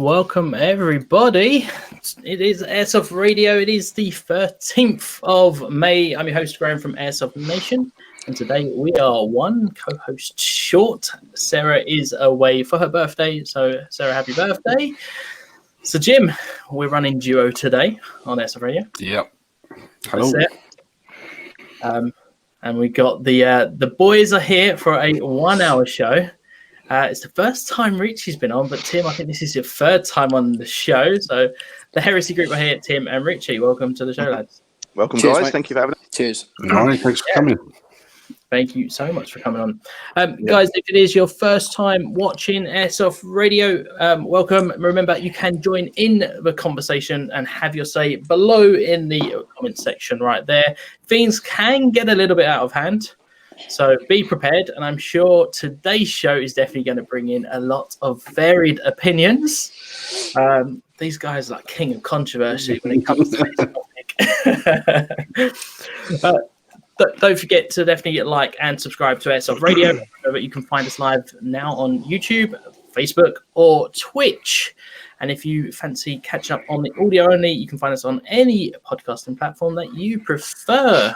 welcome everybody. It is Airsoft Radio. It is the 13th of May. I'm your host, Graham from Airsoft Nation. And today we are one co-host short. Sarah is away for her birthday. So, Sarah, happy birthday. So, Jim, we're running duo today on Airsoft Radio. Yep. Hello. And we got the boys are here for a 1 hour show. It's the first time Ritchie's been on, but Tim, I think this is your third time on the show. So the Heresy Group are here, Tim and Ritchie. Welcome to the show, lads. Welcome, Cheers, guys. mate. Thank you for having us. Cheers. All right, thanks for coming. Thank you so much for coming on. Guys, if it is your first time watching Airsoft Radio, welcome. Remember, you can join in the conversation and have your say below in the comment section right there. Things can get a little bit out of hand, so be prepared. And I'm sure today's show is definitely going to bring in a lot of varied opinions. These guys are like king of controversy when it comes to this topic. Don't forget to definitely like and subscribe to Airsoft Radio. Remember, you can find us live now on YouTube, Facebook, or Twitch. And if you fancy catching up on the audio only, you can find us on any podcasting platform that you prefer.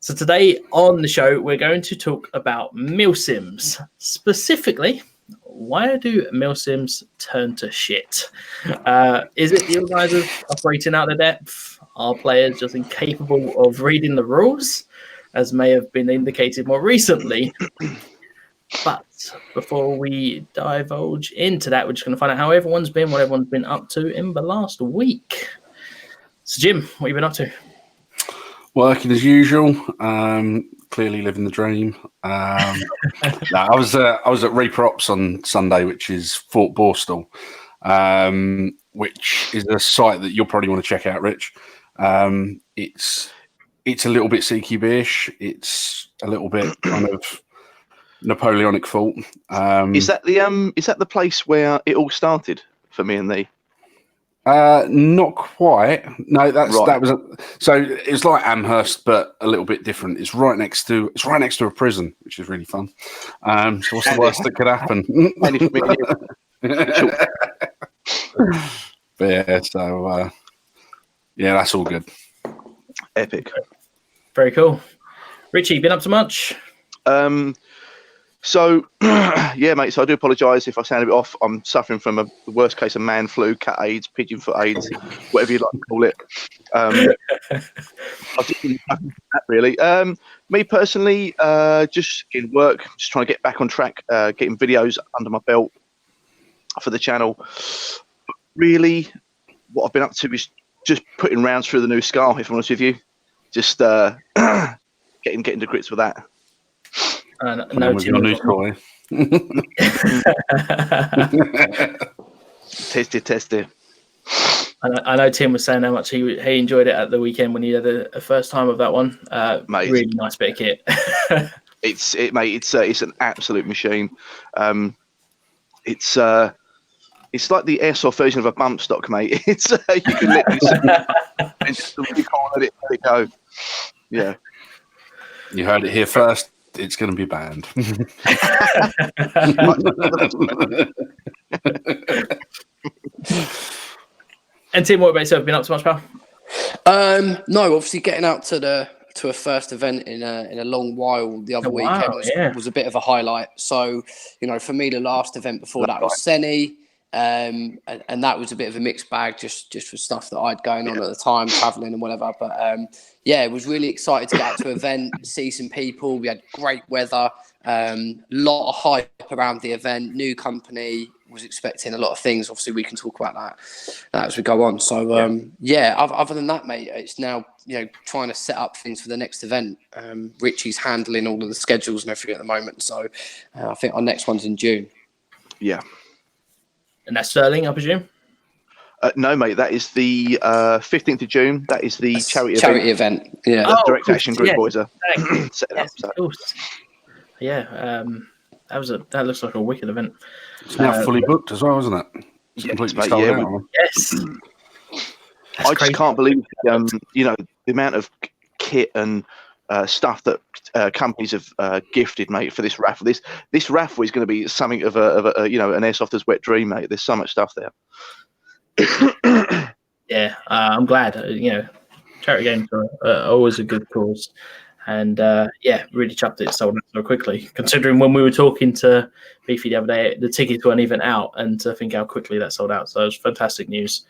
So today on the show, we're going to talk about Milsims. Specifically, why do Milsims turn to shit? Is it the organisers operating out of depth? Are players just incapable of reading the rules, as may have been indicated more recently? But before we divulge into that, we're just going to find out how everyone's been, what everyone's been up to in the last week. So, Jim, what have you been up to? Working as usual. Clearly living the dream. I was at Reaper Ops on Sunday, which is Fort Borstal, which is a site that you'll probably want to check out, Rich. It's a little bit CQB-ish. It's a little bit kind of Napoleonic fault. Is that the place where it all started for me and thee? Not quite. No, Right. that was so it's like Amherst, but a little bit different. It's right next to a prison, which is really fun. So what's the worst that could happen? But yeah, so yeah, that's all good. Epic. Very cool. Ritchie, been up to much? So, yeah, mate, so I do apologise if I sound a bit off. I'm suffering from the worst case of man flu, cat AIDS, pigeon foot AIDS, whatever you'd like to call it. I've just been that, really. Me personally, just in work, just trying to get back on track, getting videos under my belt for the channel. Really, what I've been up to is just putting rounds through the new SCAR, if I'm honest with you. Just getting to grips with that. No, with your new toy. Test it. I know Tim was saying how much he enjoyed it at the weekend when he had a first time of that one. Mate, really nice bit of kit. It's an absolute machine. It's like the airsoft version of a bump stock, mate. It's you can literally see and just let it go. Yeah. You heard it here first. It's going to be banned. And Tim, what about yourself? Been up to much, pal? No, obviously getting out to a first event in a long while the other weekend was a bit of a highlight. So, for me, the last event before that was Seni. And that was a bit of a mixed bag, just for stuff that I'd going on at the time, traveling and whatever. But yeah, it was really excited to get out to an event, see some people. We had great weather, lot of hype around the event. New company, was expecting a lot of things. Obviously, we can talk about that as we go on. So other than that, mate, it's now trying to set up things for the next event. Richie's handling all of the schedules and everything at the moment. So I think our next one's in June. Yeah. And that's Sterling, I presume? No, mate, that is the 15th of June. That is the charity event. Yeah. Direct Action Group boys are setting up. So. Of course. Yeah, that looks like a wicked event. It's now fully booked as well, isn't it? It's completely sold out. Yes. I just can't believe, the amount of kit and stuff that companies have gifted, mate, for this raffle. This raffle is going to be something of a an Airsofters wet dream, mate. There's so much stuff there. Yeah, I'm glad. Charity games are always a good cause. And really chuffed it sold out so quickly. Considering when we were talking to Beefy the other day, the tickets weren't even out, and to think how quickly that sold out. So it was fantastic news.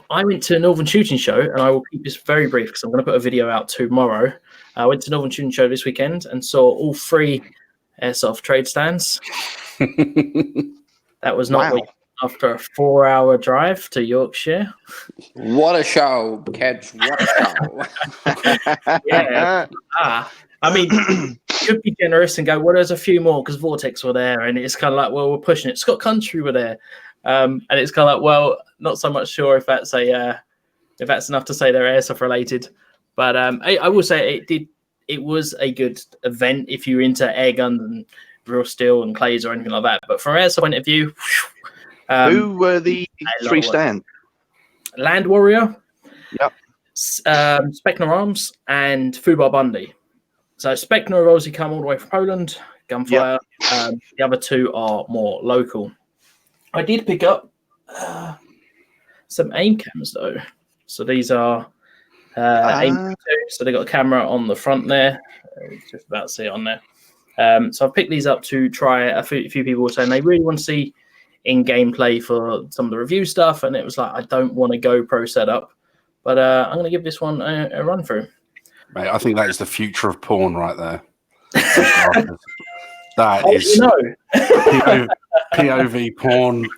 I went to a Northern Shooting Show, and I will keep this very brief because I'm going to put a video out tomorrow. I went to Northern Shooting Show this weekend and saw all 3 Airsoft trade stands. That was not after a 4-hour drive to Yorkshire. What a show, kids. What a show. Yeah. I mean, could be generous and go, well, there's a few more because Vortex were there. And it's kind of like, well, we're pushing it. Scott Country were there. And it's kind of like, well, not so much sure if that's if that's enough to say they're Airsoft related. But I will say it was a good event if you're into air guns and real steel and clays or anything like that. But from an Airsoft point of view, who were the 3 stands? Land Warrior, yep, Spectre Arms, and Fubar Bundy. So Spectre have obviously come all the way from Poland, Gunfire. Yep. The other 2 are more local. I did pick up some aim cams though. So these are aim. So they got a camera on the front there. Just about to see it on there. So I've picked these up to try. A few people were saying they really want to see in gameplay for some of the review stuff, and it was like, I don't want a GoPro setup, but I'm going to give this one a run through. Mate, I think that is the future of porn right there. That is POV porn.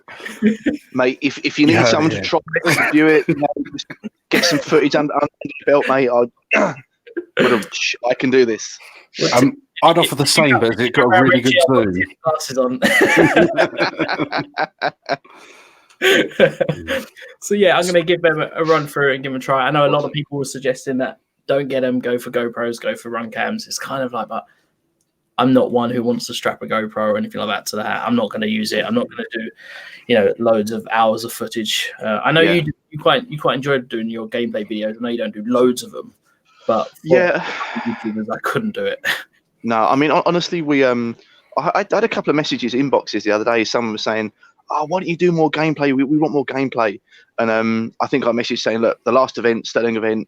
Mate, if you need someone to try it, review it, just get some footage under your belt, mate, I can do this. I'd offer the same, but it got a really good zoom. Glasses on. So yeah, I'm going to give them a run through and give them a try. I know a lot of people were suggesting that don't get them, go for GoPros, go for run cams. It's kind of like, but I'm not one who wants to strap a GoPro or anything like that to the hat. I'm not going to use it. I'm not going to do, loads of hours of footage. I know you quite enjoyed doing your gameplay videos. I know you don't do loads of them, but for YouTubers, I couldn't do it. No, I mean, honestly, I had a couple of messages, inboxes the other day. Someone was saying, oh, why don't you do more gameplay? We want more gameplay. And I think I messaged saying, look, the last event, Sterling event,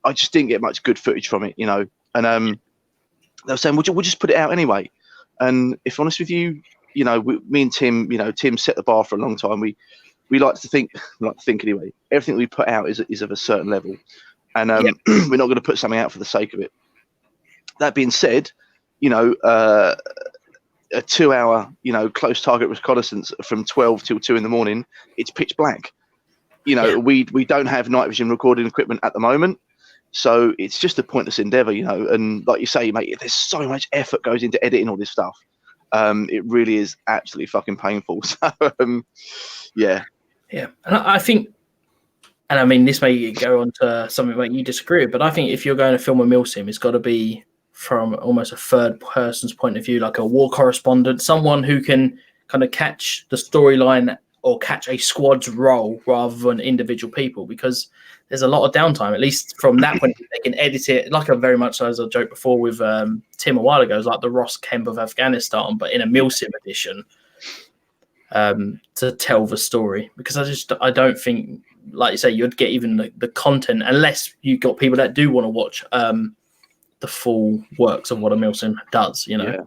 I just didn't get much good footage from it, And they were saying, we'll just put it out anyway. And if I'm honest with you, me and Tim, Tim set the bar for a long time. We like to think anyway. Everything we put out is of a certain level. And we're not going to put something out for the sake of it. That being said, a 2-hour, close target reconnaissance from 12 till 2 in the morning, it's pitch black. We don't have night vision recording equipment at the moment. So it's just a pointless endeavor, and like you say, mate, there's so much effort goes into editing all this stuff. It really is absolutely fucking painful. So, yeah. And I think, and I mean, this may go on to something that you disagree with, but I think if you're going to film a Milsim, it's got to be from almost a third person's point of view, like a war correspondent, someone who can kind of catch the storyline or catch a squad's role rather than individual people, because there's a lot of downtime, at least from that point. They can edit it, like a very much as I joked before with Tim a while ago, it's like the Ross Kemp of Afghanistan, but in a Milsim edition to tell the story. Because I don't think, like you say, you'd get even the content unless you got people that do want to watch the full works of what a Milsim does, Yeah.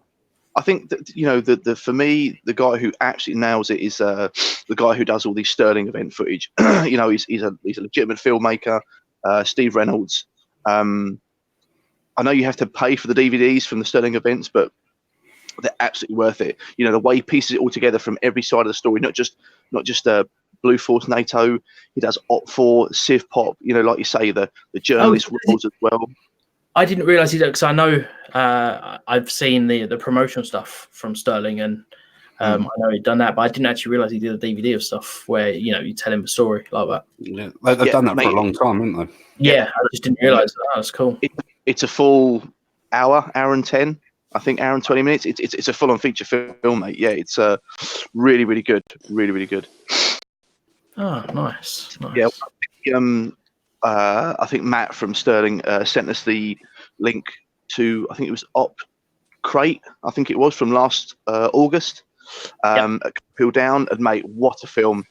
I think that, for me, the guy who actually nails it is the guy who does all these Sterling event footage. He's a legitimate filmmaker, Steve Reynolds. I know you have to pay for the DVDs from the Sterling events, but they're absolutely worth it. The way he pieces it all together from every side of the story, not just Blue Force NATO. He does Op4, Civ Pop. Like you say, the journalist roles as well. I didn't realize he did, because I know I've seen the promotional stuff from Sterling, and I know he'd done that, but I didn't actually realize he did a DVD of stuff where you tell him a story like that. Yeah, they've done that for a long time, haven't they? Yeah, I just didn't realize that. That's cool. It's a full hour and 10, I think, hour and 20 minutes. It's a full-on feature film, mate. Yeah, it's really, really good. Really, really good. Oh, nice. Yeah, I think Matt from Sterling sent us the link to, I think it was Op Crate, I think it was from last August. Peel Down, and mate, what a film!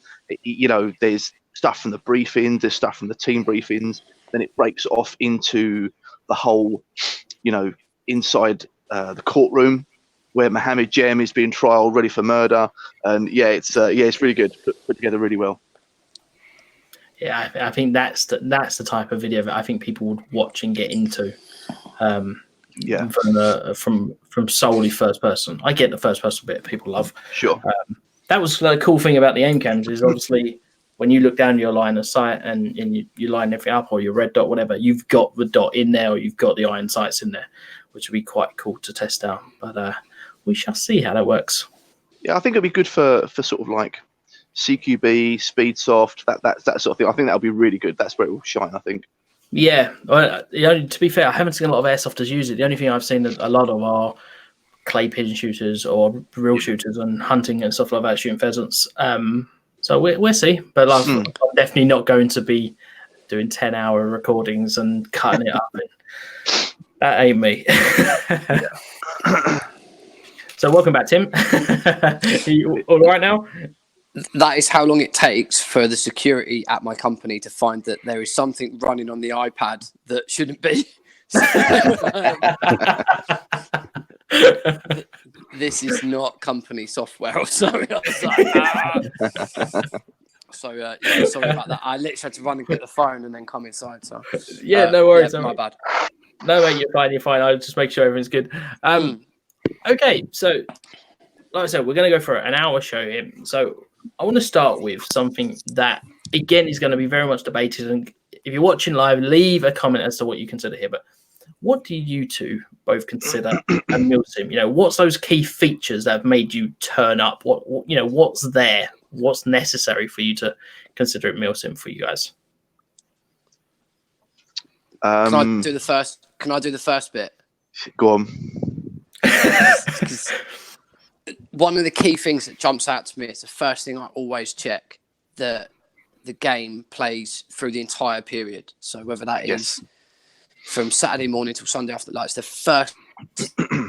There's stuff from the briefings, there's stuff from the team briefings, then it breaks off into the whole, inside the courtroom where Mohammed Jem is being trialed, ready for murder, and it's really good, put together really well. Yeah, I think that's the type of video that I think people would watch and get into. From solely first person. I get the first person bit people love. Sure. That was the cool thing about the aim cams is obviously when you look down your line of sight and you line everything up or your red dot, whatever, you've got the dot in there or you've got the iron sights in there, which would be quite cool to test out. But we shall see how that works. Yeah, I think it'd be good for sort of like CQB, Speedsoft, that sort of thing. I think that'll be really good. That's where it will shine, I think. Yeah, well, to be fair, I haven't seen a lot of airsofters use it. The only thing I've seen a lot of are clay pigeon shooters or real shooters and hunting and stuff like that, shooting pheasants. So we'll see. But I'm definitely not going to be doing 10-hour recordings and cutting it up. That ain't me. So welcome back, Tim. Are you all right now? That is how long it takes for the security at my company to find that there is something running on the iPad that shouldn't be. This is not company software or something. I was like, So, sorry about that. I literally had to run and get the phone and then come inside. So, no worries. Yeah, my bad. No, mate, you're fine. I'll just make sure everything's good. Okay, so like I said, we're going to go for an hour show here. So I want to start with something that, again, is going to be very much debated. And if you're watching live, leave a comment as to what you consider here. But what do you two both consider a Milsim? What's those key features that have made you turn up? What's there? What's necessary for you to consider it Milsim for you guys? Can I do the first bit? Go on. One of the key things that jumps out to me, it's the first thing I always check, that the game plays through the entire period. So whether that is from Saturday morning till Sunday after lights, the first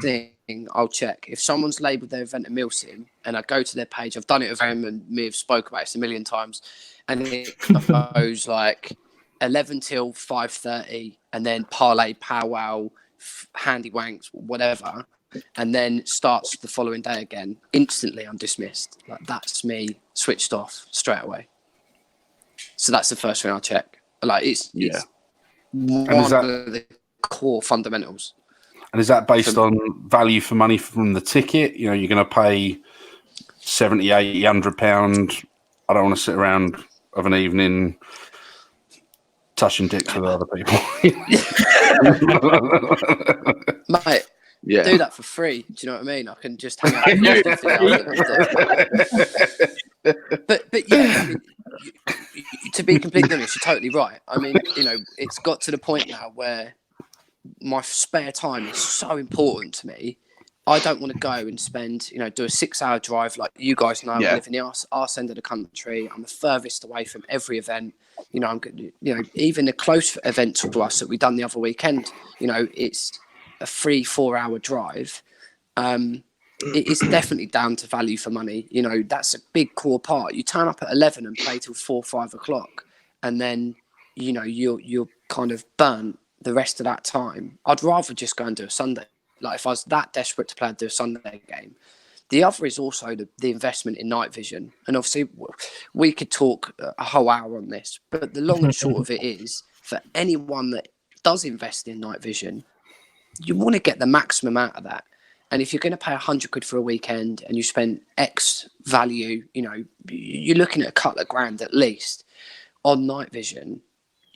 thing I'll check. If someone's labelled their event a Milsim and I go to their page, I've done it with them and me have spoke about it a million times, and it goes like 11 till 5:30 and then parlay, powwow, handy wanks, whatever, and then starts the following day again, instantly I'm dismissed. Like, that's me switched off straight away. So that's the first thing I'll check. Like, it's one of the core fundamentals. And is that based on value for money from the ticket? You're going to pay 70, 80, £100. I don't want to sit around of an evening touching dicks with other people. Mate, do that for free. Do you know what I mean? I can just hang out with But yeah, I mean, to be completely honest, you're totally right. I mean, it's got to the point now where my spare time is so important to me. I don't want to go and spend, do a 6-hour drive like you guys know. I live in the arse end of the country. I'm the furthest away from every event. I'm good. Even the close event to us that we done the other weekend, it's a 3-4 hour drive. It is definitely down to value for money. That's a big core part. You turn up at 11 and play till 4-5 o'clock, and then you're kind of burnt the rest of that time. I'd rather just go and do a Sunday. Like, if I was that desperate to play and do a Sunday game. The other is also the investment in night vision. And obviously, we could talk a whole hour on this, but the long and short of it is, for anyone that does invest in night vision, you want to get the maximum out of that. And if you're going to pay £100 for a weekend and you spend X value, you're looking at a couple of grand at least on night vision.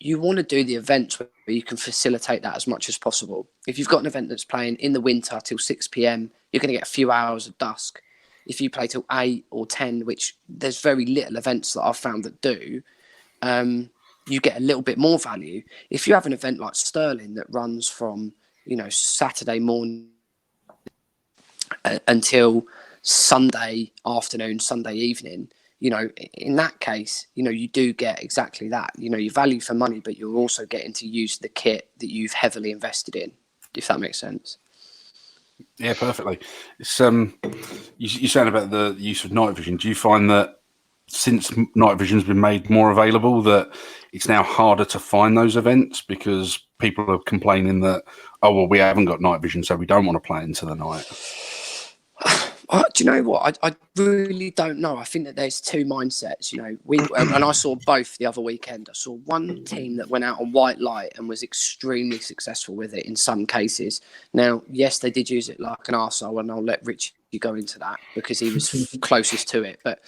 You want to do the events where you can facilitate that as much as possible. If you've got an event that's playing in the winter till 6 p.m, you're going to get a few hours of dusk. If you play till 8 or 10, which there's very little events that I've found that do, you get a little bit more value. If you have an event like Sterling that runs from, Saturday morning until Sunday afternoon, Sunday evening, you know, in that case, you know, you do get exactly that. You know, you value for money, but you're also getting to use the kit that you've heavily invested in, if that makes sense. Yeah, perfectly. It's you said about the use of night vision. Do you find that since night vision's been made more available, that it's now harder to find those events because people are complaining that, oh well, we haven't got night vision, so we don't want to play into the night? Do you know what? I really don't know. I think that there's two mindsets. You know, and I saw both the other weekend. I saw one team that went out on white light and was extremely successful with it in some cases. Now, yes, they did use it like an arsehole, and I'll let Rich go into that because he was closest to it. But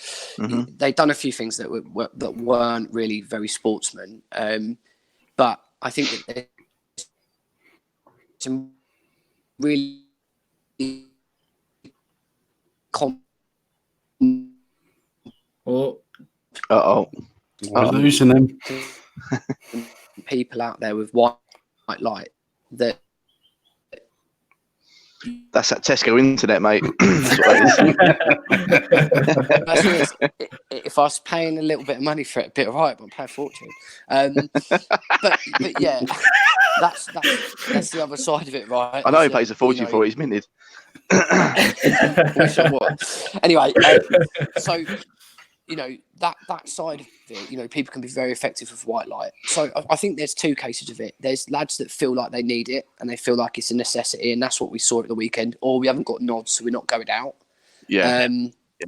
they'd done a few things that weren't really very sportsman. But I think that there's some really we're losing them. People out there with white light that's that Tesco internet, mate. That's what it is. If I was paying a little bit of money for it, a bit of hype, I'm paying a fortune. But yeah, that's the other side of it, right? I know he pays a fortune for it. He's minted. Wish I was. Anyway, so you know that side of it, you know, people can be very effective with white light. So I think there's two cases of it. There's lads that feel like they need it and they feel like it's a necessity, and that's what we saw at the weekend. Or we haven't got nods, so we're not going out. Yeah.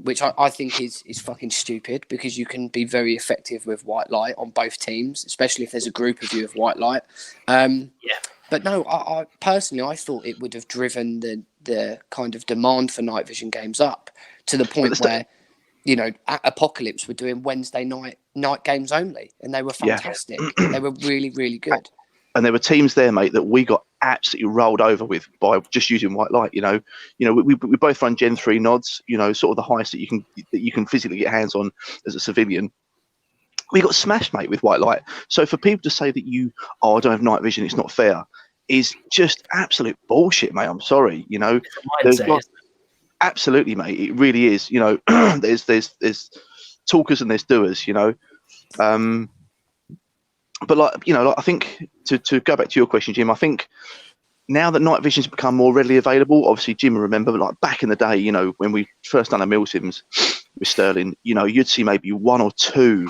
Which I think is fucking stupid, because you can be very effective with white light on both teams, especially if there's a group of you with white light. But no, I personally, I thought it would have driven the kind of demand for night vision games up to the point where, you know, at Apocalypse were doing Wednesday night games only, and they were fantastic. They were really, really good. And there were teams there, mate, that we got absolutely rolled over with by just using white light. You know, we both run Gen 3 nods. You know, sort of the highest that you can physically get hands on as a civilian. We got smashed, mate, with white light. So for people to say that I don't have night vision, it's not fair, is just absolute bullshit, mate. I'm sorry. You know, absolutely, mate. It really is. You know, there's talkers and there's doers. You know, but I think to go back to your question, Jim, I think now that night vision's become more readily available, obviously, Jim, remember, like back in the day, you know, when we first done a Milsims with Sterling, you know, you'd see maybe one or two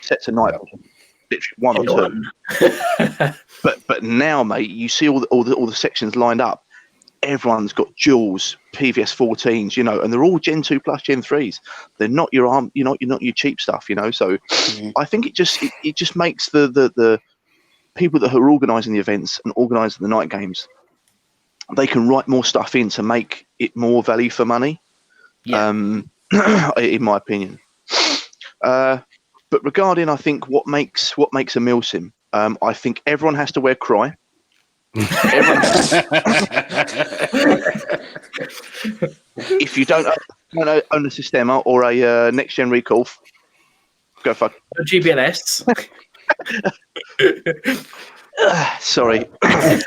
sets of night vision, literally one or two. But now, mate, you see all the sections lined up. Everyone's got duals, PVS 14s, you know, and they're all Gen 2 plus Gen 3s. They're not your you're not your cheap stuff, you know. So I think it just makes the people that are organising the events and organising the night games, they can write more stuff in to make it more value for money. In my opinion. But regarding, I think what makes a Milsim, I think everyone has to wear Cry. If you don't own a Sistema or a next gen recall, go fuck GBLS. Sorry. It's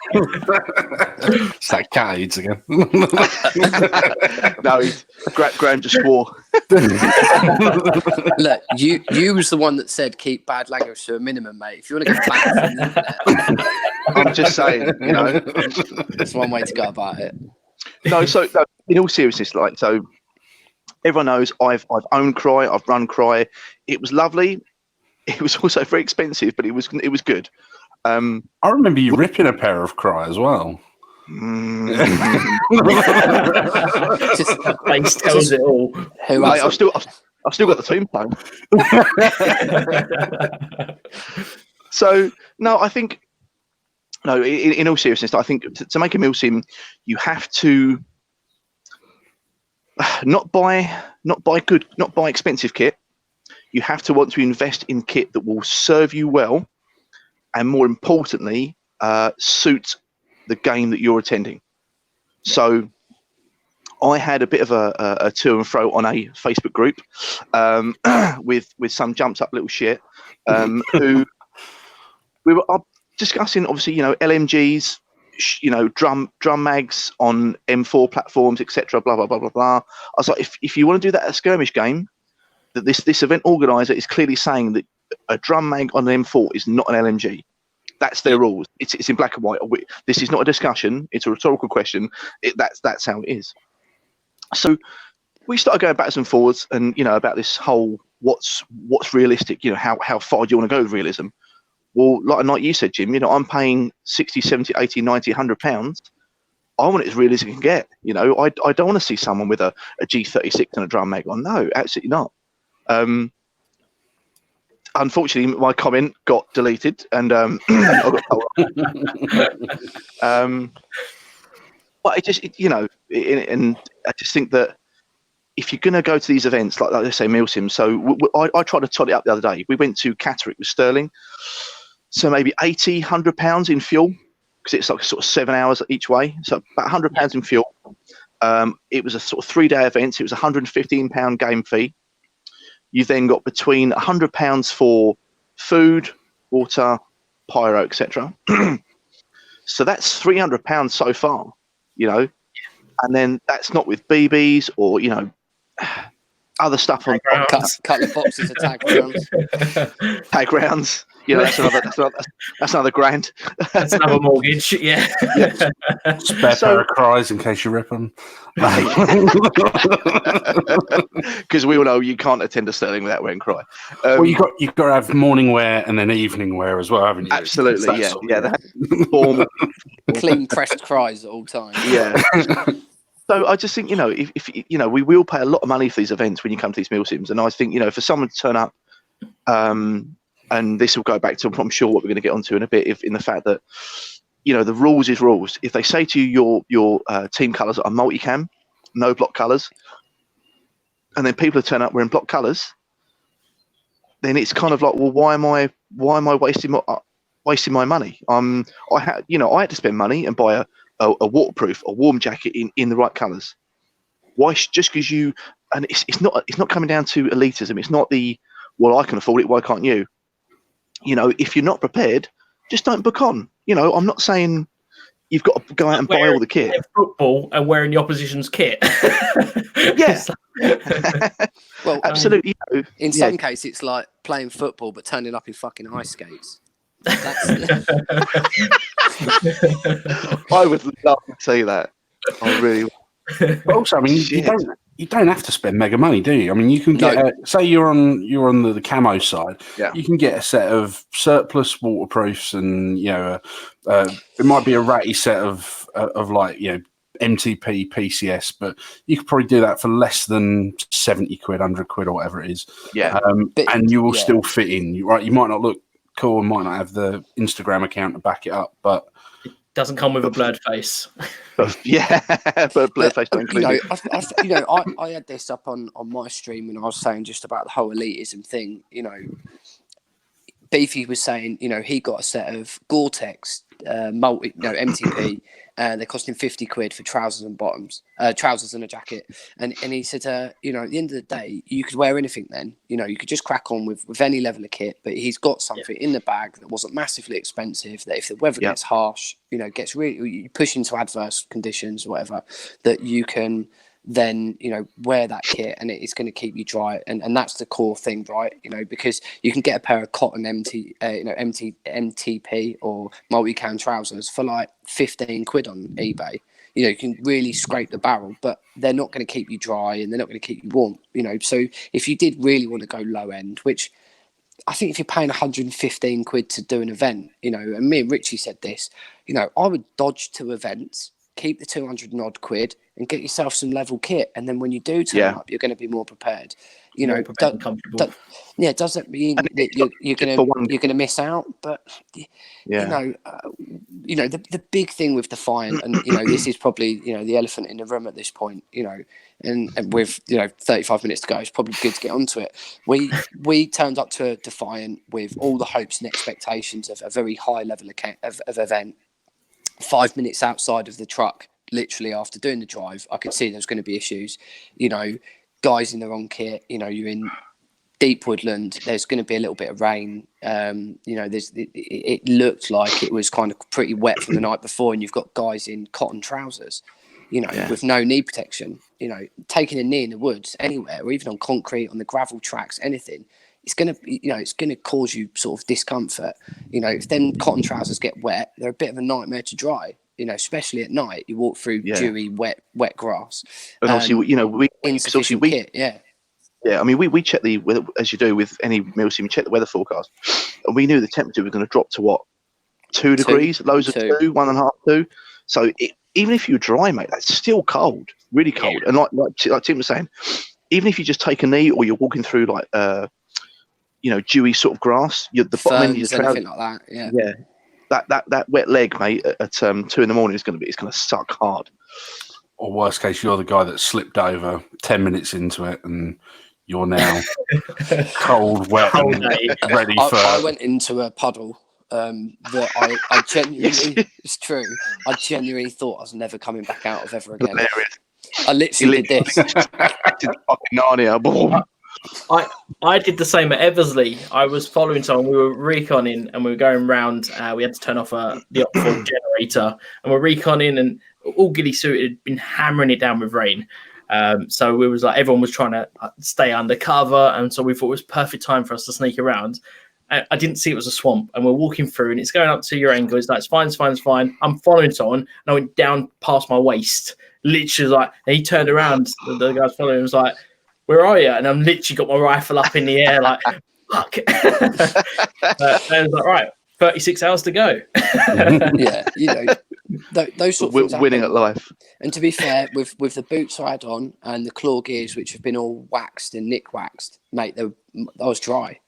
that cat eats again. No, Graham just swore. Look, you was the one that said keep bad language to a minimum, mate. If you want to get banned from the internet, I'm just saying, you know, that's one way to go about it. No, so in all seriousness, like, so everyone knows I've owned Cry, I've run Cry. It was lovely. It was also very expensive, but it was good. I remember you ripping a pair of Cry as well. Just face tells it all. Mate, I've still got the tombstone. So no, I think in all seriousness, I think to make a Milsim, you have to not buy expensive kit. You have to want to invest in kit that will serve you well, and more importantly, suit the game that you're attending. So I had a bit of a to and fro on a Facebook group with some jumped up little shit who we were discussing, obviously, you know, LMGs, you know, drum mags on M4 platforms, etc. Blah blah blah blah blah. I was like, if you want to do that at a skirmish game, that this event organizer is clearly saying that a drum mag on an M4 is not an LMG. That's their rules. It's in black and white. This is not a discussion. It's a rhetorical question. That's how it is. So we started going backwards and forwards, and about this whole what's realistic. How far do you want to go with realism? Well, like you said, Jim. I'm paying 60, 70, 80, 90, 100 pounds. I want it as real as it can get. I don't want to see someone with a G36 and a drum mag on. No, absolutely not. Unfortunately, my comment got deleted, and I got told. But and I just think that if you're going to go to these events, like let's say Milsim, so I tried to tot it up the other day. We went to Catterick with Sterling, so maybe 80, 100 pounds in fuel, because it's like sort of 7 hours each way, so about 100 pounds in fuel. It was a sort of 3-day event. It was £115 game fee. You then got between £100 for food, water, pyro, etc. So that's £300 so far, and then that's not with BBs or other stuff on couple of boxes of tag rounds. Tag rounds. That's another grand. That's another mortgage. Yeah. Spare pair of cries in case you rip them. Because we all know you can't attend a Sterling without wearing cry. Well, you've got to have morning wear and then evening wear as well, haven't you? Absolutely, yeah. That's formal. Clean pressed cries at all times. Yeah. So I just think if we will pay a lot of money for these events when you come to these Milsims, and I think for someone to turn up, and this will go back to I'm sure what we're going to get onto in a bit, in the fact that the rules is rules. If they say to you your team colours are multicam, no block colours, and then people turn up wearing block colours, then it's kind of like, well, why am I wasting my money? I had to spend money and buy a waterproof, a warm jacket in the right colours. Why just because you? And it's not coming down to elitism. It's not I can afford it. Why can't you? If you're not prepared, just don't book on. I'm not saying you've got to go out and buy all the kit. Football and wearing the opposition's kit. Yeah. Well, absolutely. In some cases, it's like playing football but turning up in fucking ice skates. I would love to see that. I really would. But also, I mean, you don't have to spend mega money, do you? I mean, you can get say you're on the camo side. Yeah. You can get a set of surplus waterproofs, and it might be a ratty set of MTP PCS, but you could probably do that for less than 70 quid, 100 quid, or whatever it is. Yeah. And you will still fit in. Right? You might not look cool and might not have the Instagram account to back it up, but doesn't come with a blurred face. But blurred face don't include it. I had this up on my stream when I was saying just about the whole elitism thing. Beefy was saying, he got a set of Gore-Tex MTP. They're costing 50 quid for trousers and bottoms, trousers and a jacket. And he said, at the end of the day, you could wear anything then. You could just crack on with any level of kit, but he's got something in the bag that wasn't massively expensive, that if the weather gets harsh, gets really, you push into adverse conditions or whatever, that you can then wear that kit and it's going to keep you dry, and that's the core thing, right? Because you can get a pair of cotton MTP or multi-cam trousers for like 15 quid on eBay. You can really scrape the barrel, but they're not going to keep you dry and they're not going to keep you warm. So if you did really want to go low end, which I think if you're paying 115 quid to do an event, and me and Ritchie said this, I would dodge 2 events, keep the 200 and odd quid and get yourself some level kit, and then when you do turn up, you're going to be be more prepared. Comfortable. Doesn't mean that you're going to miss out, but the big thing with Defiant, and this is probably the elephant in the room at this point, and with 35 minutes to go, it's probably good to get onto it. We turned up to Defiant with all the hopes and expectations of a very high level of event. 5 minutes outside of the truck, literally after doing the drive, I could see there was going to be issues. Guys in the wrong kit. You're in deep woodland. There's going to be a little bit of rain. It looked like it was kind of pretty wet from the night before, and you've got guys in cotton trousers. with no knee protection, taking a knee in the woods anywhere, or even on concrete, on the gravel tracks, anything, it's gonna cause you sort of discomfort. If them cotton trousers get wet, they're a bit of a nightmare to dry. Especially at night, you walk through dewy, wet grass. And obviously, insufficient kit. Yeah, I mean, we check the weather, as you do with any Milsim, you check the weather forecast, and we knew the temperature was going to drop to what, 2 degrees, lows of 2, 1.5, 2. So even if you're dry, mate, that's still cold, really cold. And like Tim was saying, even if you just take a knee or you're walking through like dewy sort of grass, the bottom end of your trousers, anything like that. That wet leg, mate, at 2 in the morning it's going to suck hard. Or worst case, you're the guy that slipped over 10 minutes into it, and you're now cold, wet, and ready for. I went into a puddle that I genuinely, it's true, I genuinely thought I was never coming back out of ever again. Hilarious. I literally did this. Fucking Narnia. I did the same at Eversley. I was following someone. We were reconning and we were going round. We had to turn off the op generator, and we're reconning, and all ghillie suited, had been hammering it down with rain. So we was like, everyone was trying to stay undercover, and so we thought it was perfect time for us to sneak around. I didn't see it was a swamp, and we're walking through, and it's going up to your ankle. It's like, it's fine, it's fine, it's fine. I'm following someone, and I went down past my waist, literally like, and he turned around. The guy following was like, "Where are you?" And I'm literally got my rifle up in the air, like, fuck. And I was like, right, 36 hours to go. Those sort of things winning happen. at life. And to be fair, with the boots I had on and the claw gears, which have been all waxed and nick waxed, mate, I was dry,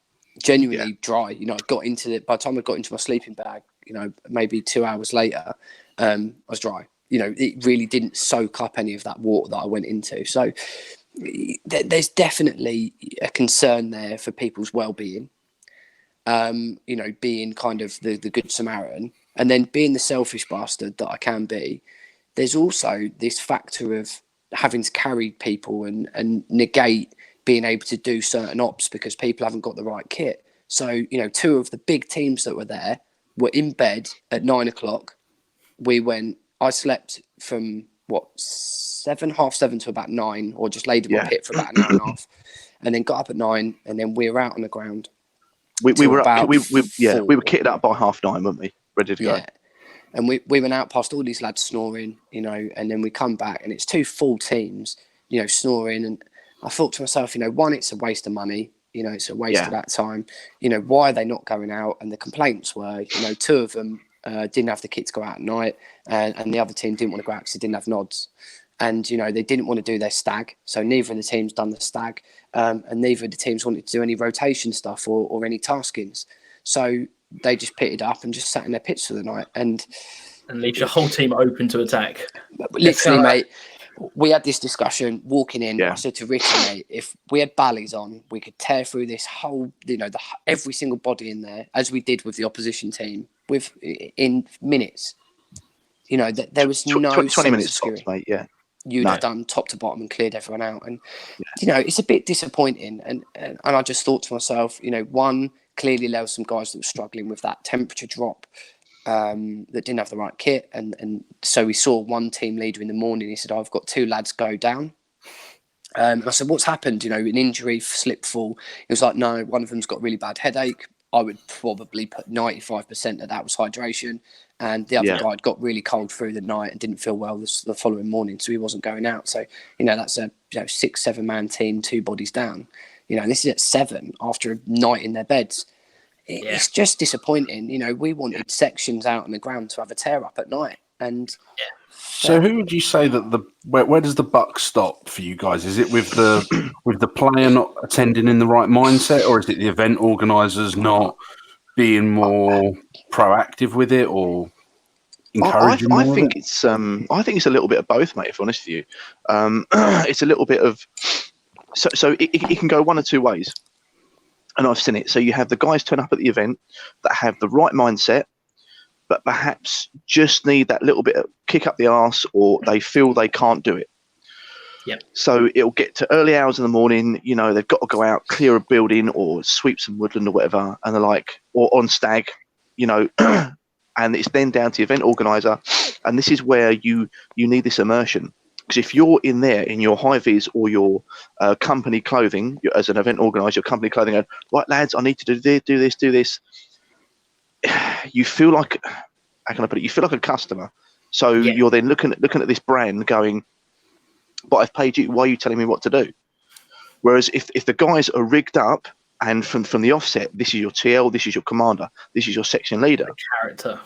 genuinely dry. I got into it by the time I got into my sleeping bag. Maybe 2 hours later, I was dry. It really didn't soak up any of that water that I went into. So there's definitely a concern there for people's well-being. Being kind of the good Samaritan, and then being the selfish bastard that I can be. There's also this factor of having to carry people and negate being able to do certain ops because people haven't got the right kit. So, 2 of the big teams that were there were in bed at 9 o'clock. I slept from half seven to about 9, or just laid in my pit for about an hour and a half, and then got up at 9, and then we were out on the ground. We were kitted up by 9:30, weren't we? Ready to go. And we went out past all these lads snoring, and then we come back, and it's 2 full teams, snoring. And I thought to myself, one, it's a waste of money, it's a waste of that time. Why are they not going out? And the complaints were, 2 of them didn't have the kit to go out at night, and the other team didn't want to go out because they didn't have nods. And, they didn't want to do their stag. So neither of the teams done the stag, and neither of the teams wanted to do any rotation stuff or any taskings. So they just pitted up and just sat in their pits for the night. And leaves your whole team open to attack. Literally, mate, we had this discussion walking in. I said to Richie, mate, if we had ballies on, we could tear through this whole, every single body in there, as we did with the opposition team, in minutes. There was no 20 minutes tops, mate. You'd have done top to bottom and cleared everyone out. And, it's a bit disappointing. And I just thought to myself, one, clearly there were some guys that were struggling with that temperature drop, that didn't have the right kit. And so we saw one team leader in the morning. He said, "I've got 2 lads go down." And I said, "What's happened? An injury, slip, fall?" He was like, "No, one of them's got a really bad headache." I would probably put 95% of that was hydration. And the other guy had got really cold through the night and didn't feel well the following morning, so he wasn't going out. So, that's a 6-7 man team, 2 bodies down. This is at 7 after a night in their beds. It's just disappointing. We wanted sections out on the ground to have a tear up at night. And so, who would you say that where does the buck stop for you guys? Is it with the player not attending in the right mindset, or is it the event organisers not being more proactive with it, or encouraging? I think it's a little bit of both, mate. If I'm honest with you, it's a little bit of so it can go one or two ways, and I've seen it. So you have the guys turn up at the event that have the right mindset, but perhaps just need that little bit of kick up the arse, or they feel they can't do it. Yep. So it'll get to early hours in the morning, they've got to go out, clear a building or sweep some woodland or whatever, and they're like, or on stag, and it's then down to the event organizer And this is where you need this immersion. Because if you're in there in your high-vis or your company clothing, as an event organizer, your company clothing, going, right, lads, I need to do this, you feel like, how can I put it? You feel like a customer. So you're then looking at this brand going, but I've paid you, why are you telling me what to do? Whereas if the guys are rigged up and from the offset, this is your TL, this is your commander, this is your section leader. The character.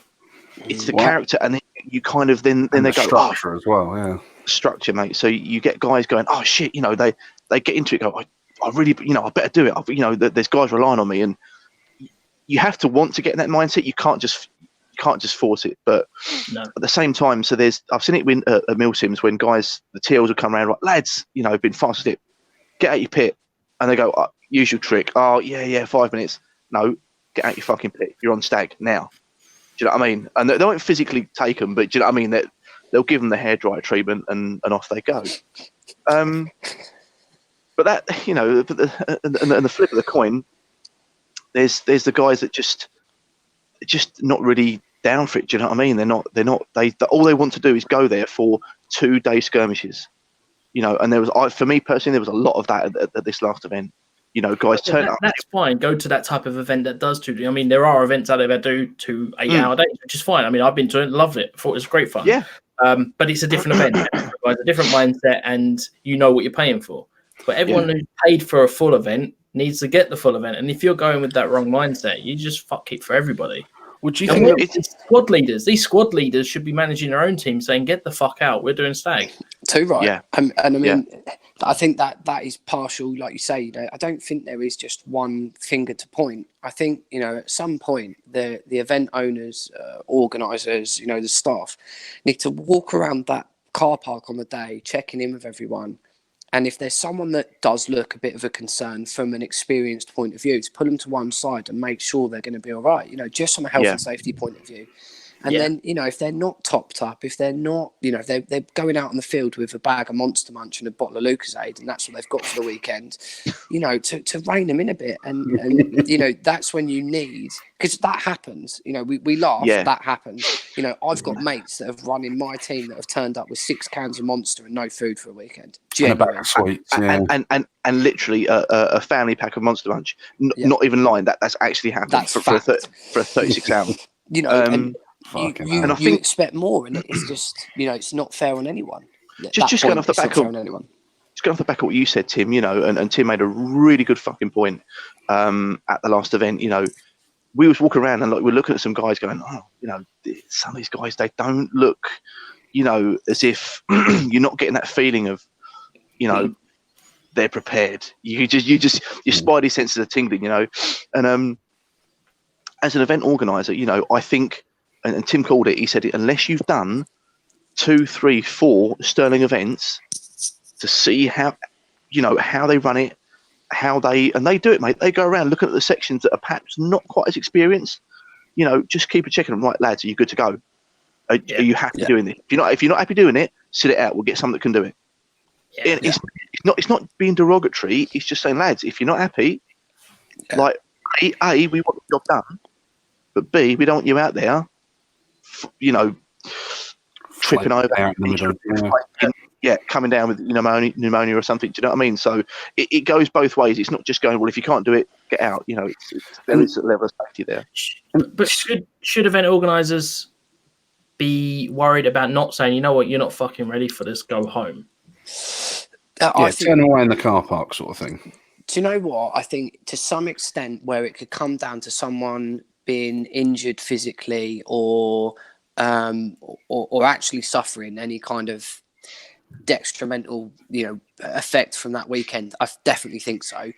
It's the character, and then you kind of then they go structure as well, yeah. Structure, mate. So you get guys going, oh shit, they get into it, go, I really, I better do it. There's guys relying on me, and you have to want to get in that mindset. You can't just force it. But at the same time, so I've seen it at Milsims when guys, the TLs will come around, like, lads, been fast asleep, get out your pit, and they go, usual trick. Oh yeah, 5 minutes. No, get out your fucking pit. You're on stag now. Do you know what I mean? And they won't physically take them, but do you know what I mean? That they'll give them the hairdryer treatment and off they go. But that, and the flip of the coin, there's the guys that just not really down for it. Do you know what I mean? They all they want to do is go there for 2-day skirmishes, and there was, for me personally, there was a lot of that at this last event. Guys turn up. That's fine. Go to that type of event that does 2. I mean, there are events out there that do 2 8-hour days, which is fine. I mean, I've been to it, loved it, thought it was great fun. Yeah. But it's a different event. It's a different mindset, and you know what you're paying for. But everyone who's paid for a full event needs to get the full event. And if you're going with that wrong mindset, you just fuck it for everybody. Would you think it's squad leaders? These squad leaders should be managing their own team, saying, "Get the fuck out. We're doing stag." Too right. Yeah. And I mean, I think that is partial, like you say. I don't think there is just one finger to point. I think at some point the event owners, organisers, the staff need to walk around that car park on the day, checking in with everyone. And if there's someone that does look a bit of a concern from an experienced point of view, to put them to one side and make sure they're going to be all right, just from a health and safety point of view. And then, if they're not topped up, if they're not, they're going out on the field with a bag of Monster Munch and a bottle of Lucozade, and that's what they've got for the weekend, to rein them in a bit. And that's when you need, because that happens, we laugh, that happens. I've got mates that have run in my team that have turned up with 6 cans of Monster and no food for a weekend. And a bag of sweets, and literally a family pack of Monster Munch. Not even lying, that's actually happened for a 36 hours. And you expect more, and it's just it's not fair on anyone. Just going off the back of what you said, Tim, and Tim made a really good fucking point at the last event. We was walking around and we're looking at some guys going, some of these guys, they don't look, as if you're not getting that feeling of, they're prepared. You just your spidey senses are tingling, and as an event organizer, I think. And Tim called it. He said, unless you've done 2, 3, 4 Sterling events to see how they run it, and they do it, mate. They go around looking at the sections that are perhaps not quite as experienced. Just keep checking them. Right, lads, are you good to go? Are you happy doing this? If you're not happy doing it, sit it out. We'll get someone that can do it. It's not being derogatory. It's just saying, lads, if you're not happy, like A, we want the job done, but B, we don't want you out there. Tripping over, coming down with pneumonia or something. Do you know what I mean? So it goes both ways. It's not just going, well, if you can't do it, get out. There is a level of safety there. But should event organisers be worried about not saying, you know what, you're not fucking ready for this, go home? Turn away in the car park sort of thing. Do you know what? I think to some extent where it could come down to someone being injured physically or actually suffering any kind of detrimental effect from that weekend, I definitely think so.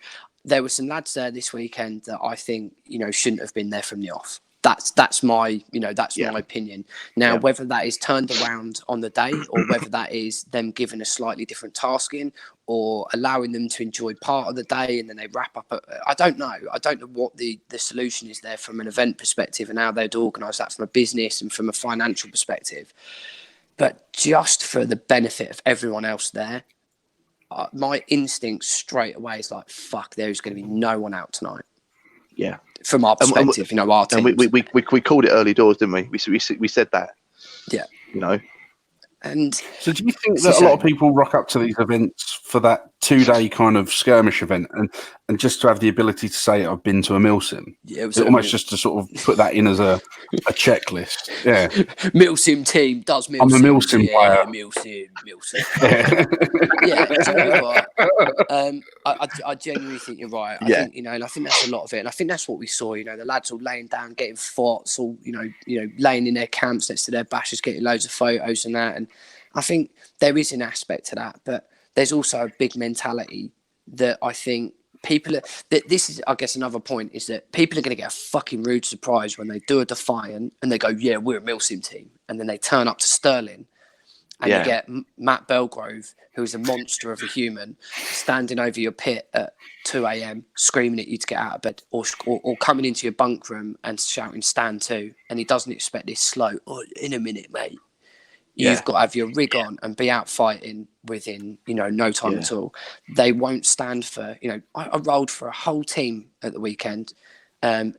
There were some lads there this weekend that I think shouldn't have been there from the off. That's my my opinion. Now, whether that is turned around on the day or whether that is them given a slightly different tasking or allowing them to enjoy part of the day and then they wrap up. I don't know. I don't know what the solution is there from an event perspective and how they'd organise that from a business and from a financial perspective. But just for the benefit of everyone else there, my instinct straight away is like, fuck, there's going to be no one out tonight. Yeah. From our perspective, our team. And we called it early doors, didn't we? We said that. Yeah. You know. And so do you think that a lot of people rock up to these events for that 2-day kind of skirmish event and just to have the ability to say I've been to a Milsim? Yeah, almost just to sort of put that in as a checklist. Yeah. Milsim team does Milsim. I'm a Milsim player. Milsim. Yeah. Do you know what? I genuinely think you're right. I think, you know, and I think that's a lot of it. And I think that's what we saw, you know, the lads all laying down, getting forts, all, you know, laying in their camps next to their bashers, getting loads of photos and that. And I think there is an aspect to that, but there's also a big mentality that I think people are, that this is, I guess, another point is that people are going to get a fucking rude surprise when they do a Defiant and they go, yeah, we're a Milsim team. And then they turn up to Sterling and you get Matt Belgrove, who's a monster of a human, standing over your pit at 2 a.m, screaming at you to get out of bed, or coming into your bunk room and shouting, stand to. And he doesn't expect this slow, oh, in a minute, mate. You've got to have your rig on and be out fighting within, you know, no time at all. They won't stand for, you know, I rolled for a whole team at the weekend, a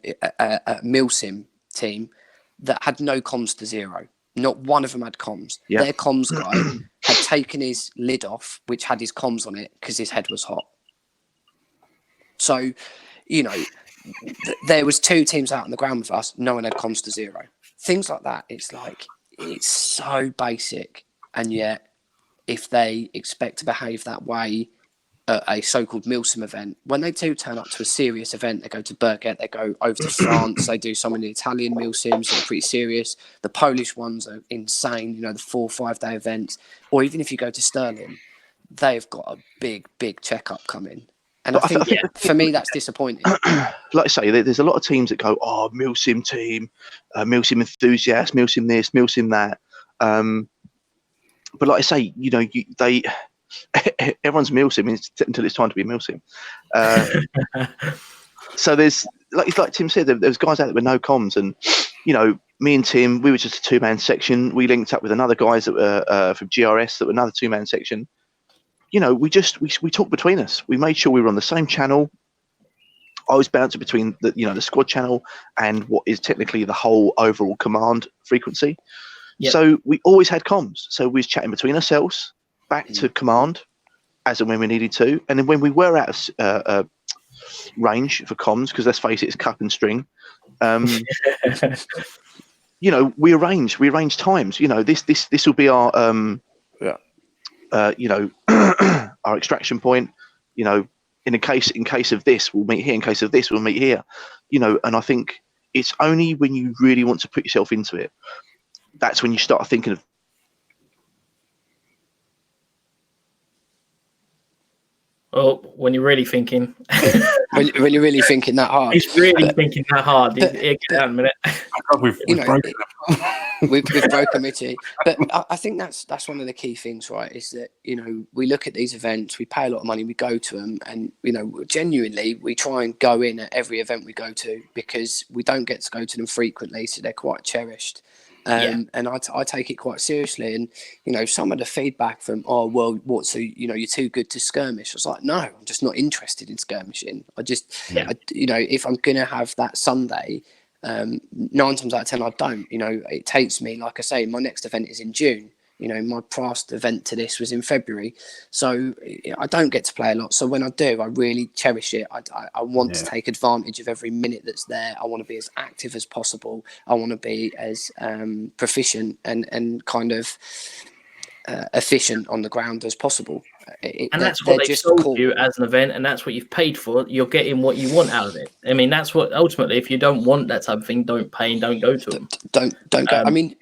Milsim team that had no comms to zero. Not one of them had comms. Their comms guy had taken his lid off, which had his comms on it because his head was hot. So, you know, there was 2 teams out on the ground with us. No one had comms to zero. Things like that. It's like, it's so basic, and yet if they expect to behave that way at a so-called Milsim event, when they do turn up to a serious event, they go to Birket, they go over to France, they do some of the Italian Milsims that are pretty serious. The Polish ones are insane, you know, the 4 or 5 day events. Or even if you go to Sterling, they've got a big checkup coming. And I think for me, that's disappointing. Like I say, there's a lot of teams that go, oh, Milsim team, Milsim enthusiast, Milsim this, Milsim that. But like I say, you know, everyone's Milsim until it's time to be Milsim. So there's, like Tim said, there's guys out there with no comms. And, you know, me and Tim, we were just a 2-man section. We linked up with another guys that were from GRS that were another 2-man section. You know, we talked between us. We made sure we were on the same channel. I was bouncing between the squad channel and what is technically the whole overall command frequency. Yep. So we always had comms. So we was chatting between ourselves, back to command, as and when we needed to. And then when we were out of range for comms, because let's face it, it's cup and string. You know, we arranged times. You know, this will be our you know, our extraction point, you know, in case of this, we'll meet here. In case of this, we'll meet here. You know, and I think it's only when you really want to put yourself into it, that's when you start thinking of. Oh, when you're really thinking. when you're really thinking that hard. He's really thinking that hard. Get out a minute. We've broken Mitty. But I think that's one of the key things, right? Is that, you know, we look at these events, we pay a lot of money, we go to them, and, you know, genuinely we try and go in at every event we go to because we don't get to go to them frequently, so they're quite cherished. And I take it quite seriously. And, you know, some of the feedback from, oh, well, what, so, you know, you're too good to skirmish. I was like, no, I'm just not interested in skirmishing. You know, if I'm going to have that Sunday, 9 times out of 10, I don't. You know, it takes me, like I say, my next event is in June. You know, my past event to this was in February. So I don't get to play a lot. So when I do, I really cherish it. I want to take advantage of every minute that's there. I want to be as active as possible. I want to be as proficient and kind of efficient on the ground as possible. And that's what they've sold you as an event, and that's what you've paid for. You're getting what you want out of it. I mean, that's what ultimately, if you don't want that type of thing, don't pay and don't go to them. Don't go. I mean,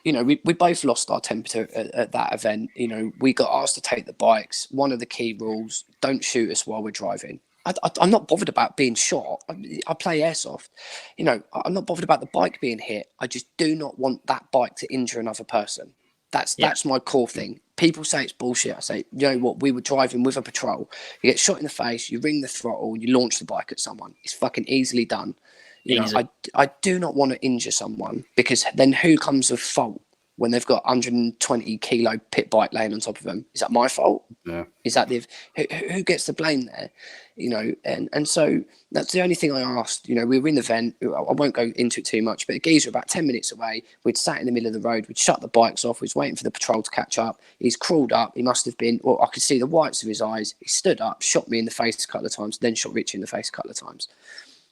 you know, we both lost our temper at that event. You know, we got asked to take the bikes. One of the key rules: don't shoot us while we're driving. I'm not bothered about being shot. I play airsoft. You know, I'm not bothered about the bike being hit. I just do not want that bike to injure another person. That's my core thing. People say it's bullshit. I say, you know what? We were driving with a patrol. You get shot in the face. You ring the throttle. You launch the bike at someone. It's fucking easily done. You know, I do not want to injure someone, because then who comes with fault when they've got 120 kilo pit bike laying on top of them? Is that my fault? Yeah. Is that who gets the blame there? You know, and so that's the only thing I asked. You know, we were in the vent. I won't go into it too much, but the geezer about 10 minutes away. We'd sat in the middle of the road. We'd shut the bikes off. We was waiting for the patrol to catch up. He's crawled up. He must have been, well, I could see the whites of his eyes. He stood up, shot me in the face a couple of times, then shot Ritchie in the face a couple of times.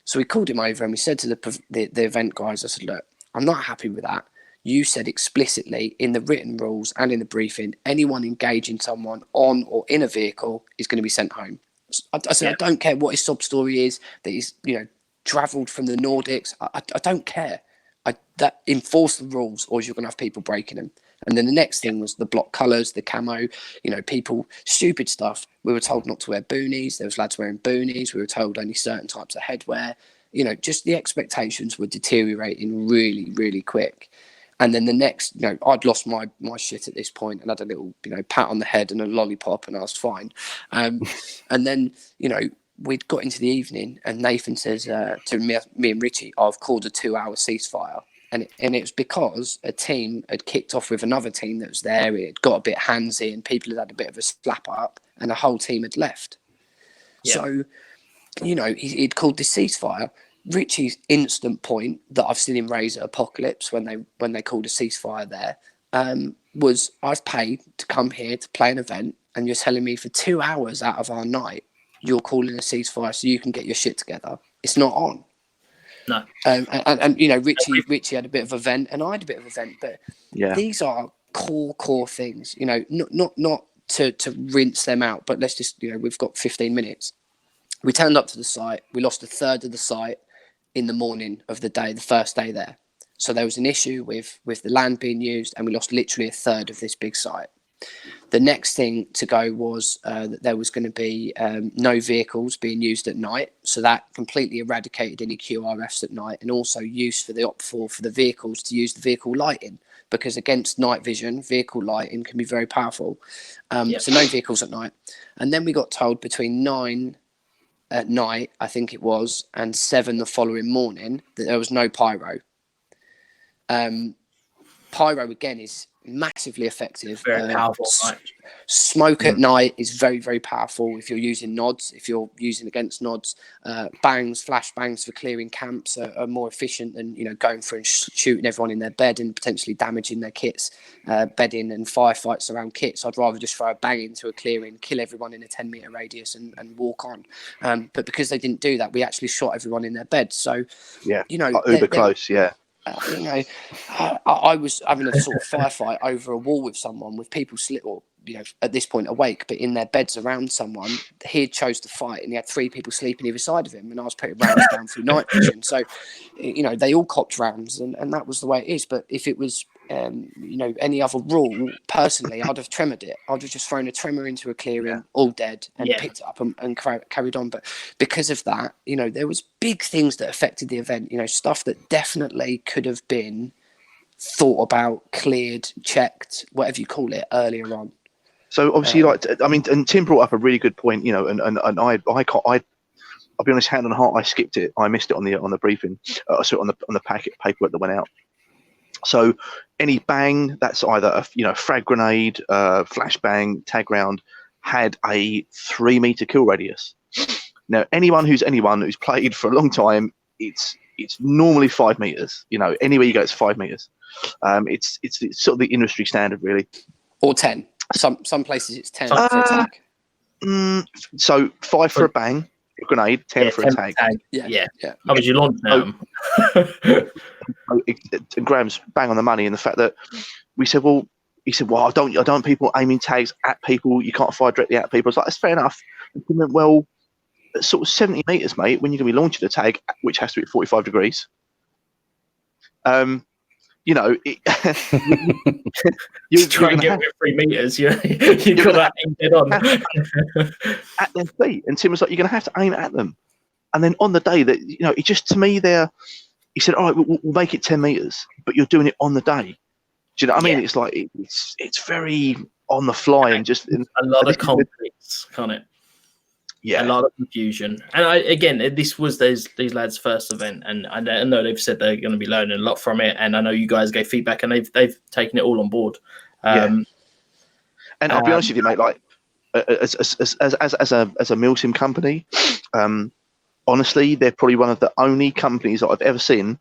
So we called him over and we said to the event guys, I said, look, I'm not happy with that. You said explicitly in the written rules and in the briefing, anyone engaging someone on or in a vehicle is going to be sent home. I said, I don't care what his sob story is, that he's, you know, travelled from the Nordics. I don't care. That enforce the rules, or you're going to have people breaking them. And then the next thing was the block colours, the camo, you know, people, stupid stuff. We were told not to wear boonies. There was lads wearing boonies. We were told only certain types of headwear. You know, just the expectations were deteriorating really, really quick. And then the next, you know, I'd lost my shit at this point and had a little, you know, pat on the head and a lollipop and I was fine. And then, you know, we'd got into the evening and Nathan says to me and Ritchie, I've called a 2-hour ceasefire. And it was because a team had kicked off with another team that was there. It got a bit handsy and people had a bit of a slap up and the whole team had left. Yeah. So, you know, he'd called this ceasefire. Ritchie's instant point that I've seen him raise at Apocalypse when they called a ceasefire there was, I've paid to come here to play an event and you're telling me for 2 hours out of our night you're calling a ceasefire so you can get your shit together. It's not on. No. And you know, Ritchie had a bit of a vent and I had a bit of a vent, but these are core things, you know, not to rinse them out, but let's just, you know, we've got 15 minutes. We turned up to the site. We lost a third of the site in the morning of the day, the first day there. So there was an issue with the land being used and we lost literally a third of this big site. The next thing to go was that there was going to be no vehicles being used at night. So that completely eradicated any QRFs at night and also use for the OPFOR for the vehicles to use the vehicle lighting, because against night vision, vehicle lighting can be very powerful. So no vehicles at night. And then we got told between 9 at night, I think it was, and 7 the following morning that there was no pyro. Pyro again is massively effective. Very powerful. Smoke at night is very, very powerful if you're using nods. If you're using against nods, flash bangs for clearing camps are more efficient than, you know, going through and shooting everyone in their bed and potentially damaging their kits, bedding and firefights around kits. I'd rather just throw a bang into a clearing, kill everyone in a 10-meter radius and walk on. But because they didn't do that, we actually shot everyone in their beds. So, you know, uber close, you know, I was having a sort of firefight over a wall with someone with people you know, at this point awake, but in their beds around someone. He had chose to fight and he had 3 people sleeping either side of him and I was putting rounds down through night vision. So, you know, they all copped rounds and that was the way it is. But if it was, you know, any other rule, personally, I'd have tremored it. I'd have just thrown a tremor into a clearing, all dead, and picked it up and carried on. But because of that, you know, there was big things that affected the event, you know, stuff that definitely could have been thought about, cleared, checked, whatever you call it, earlier on. So obviously, and Tim brought up a really good point, you know, and I'll be honest, hand on heart, I skipped it. I missed it on the briefing, so on the paperwork that went out. So any bang, that's either a frag grenade, flashbang, tag round, had a 3-meter kill radius. Now anyone who's played for a long time, it's normally 5 meters. You know, anywhere you go, it's 5 meters. It's sort of the industry standard, really. Or 10. Some places it's 10 for a tag. So 5 for a bang, a grenade, 10 for a tag. Yeah. How would you launch them? Graham's bang on the money in the fact that we said, well, he said, well, I don't want people aiming tags at people. You can't fire directly at people. I was like, that's fair enough. And he went, well, sort of 70 meters, mate, when you're going to be launching a tag, which has to be at 45 degrees. You know, you try and get 3 meters. You got that aim dead on at their feet. And Tim was like, "You're going to have to aim at them." And then on the day that, you know, it just, to me, he said, "All right, we'll make it 10 meters, but you're doing it on the day." Do you know what I mean? It's like it's very on the fly and just a lot of conflicts, can't it? a lot of confusion. And this was these lads' first event, and I know they've said they're going to be learning a lot from it. And I know you guys gave feedback, and they've taken it all on board. And I'll be honest with you, mate. Like as a Milsim company, honestly, they're probably one of the only companies that I've ever seen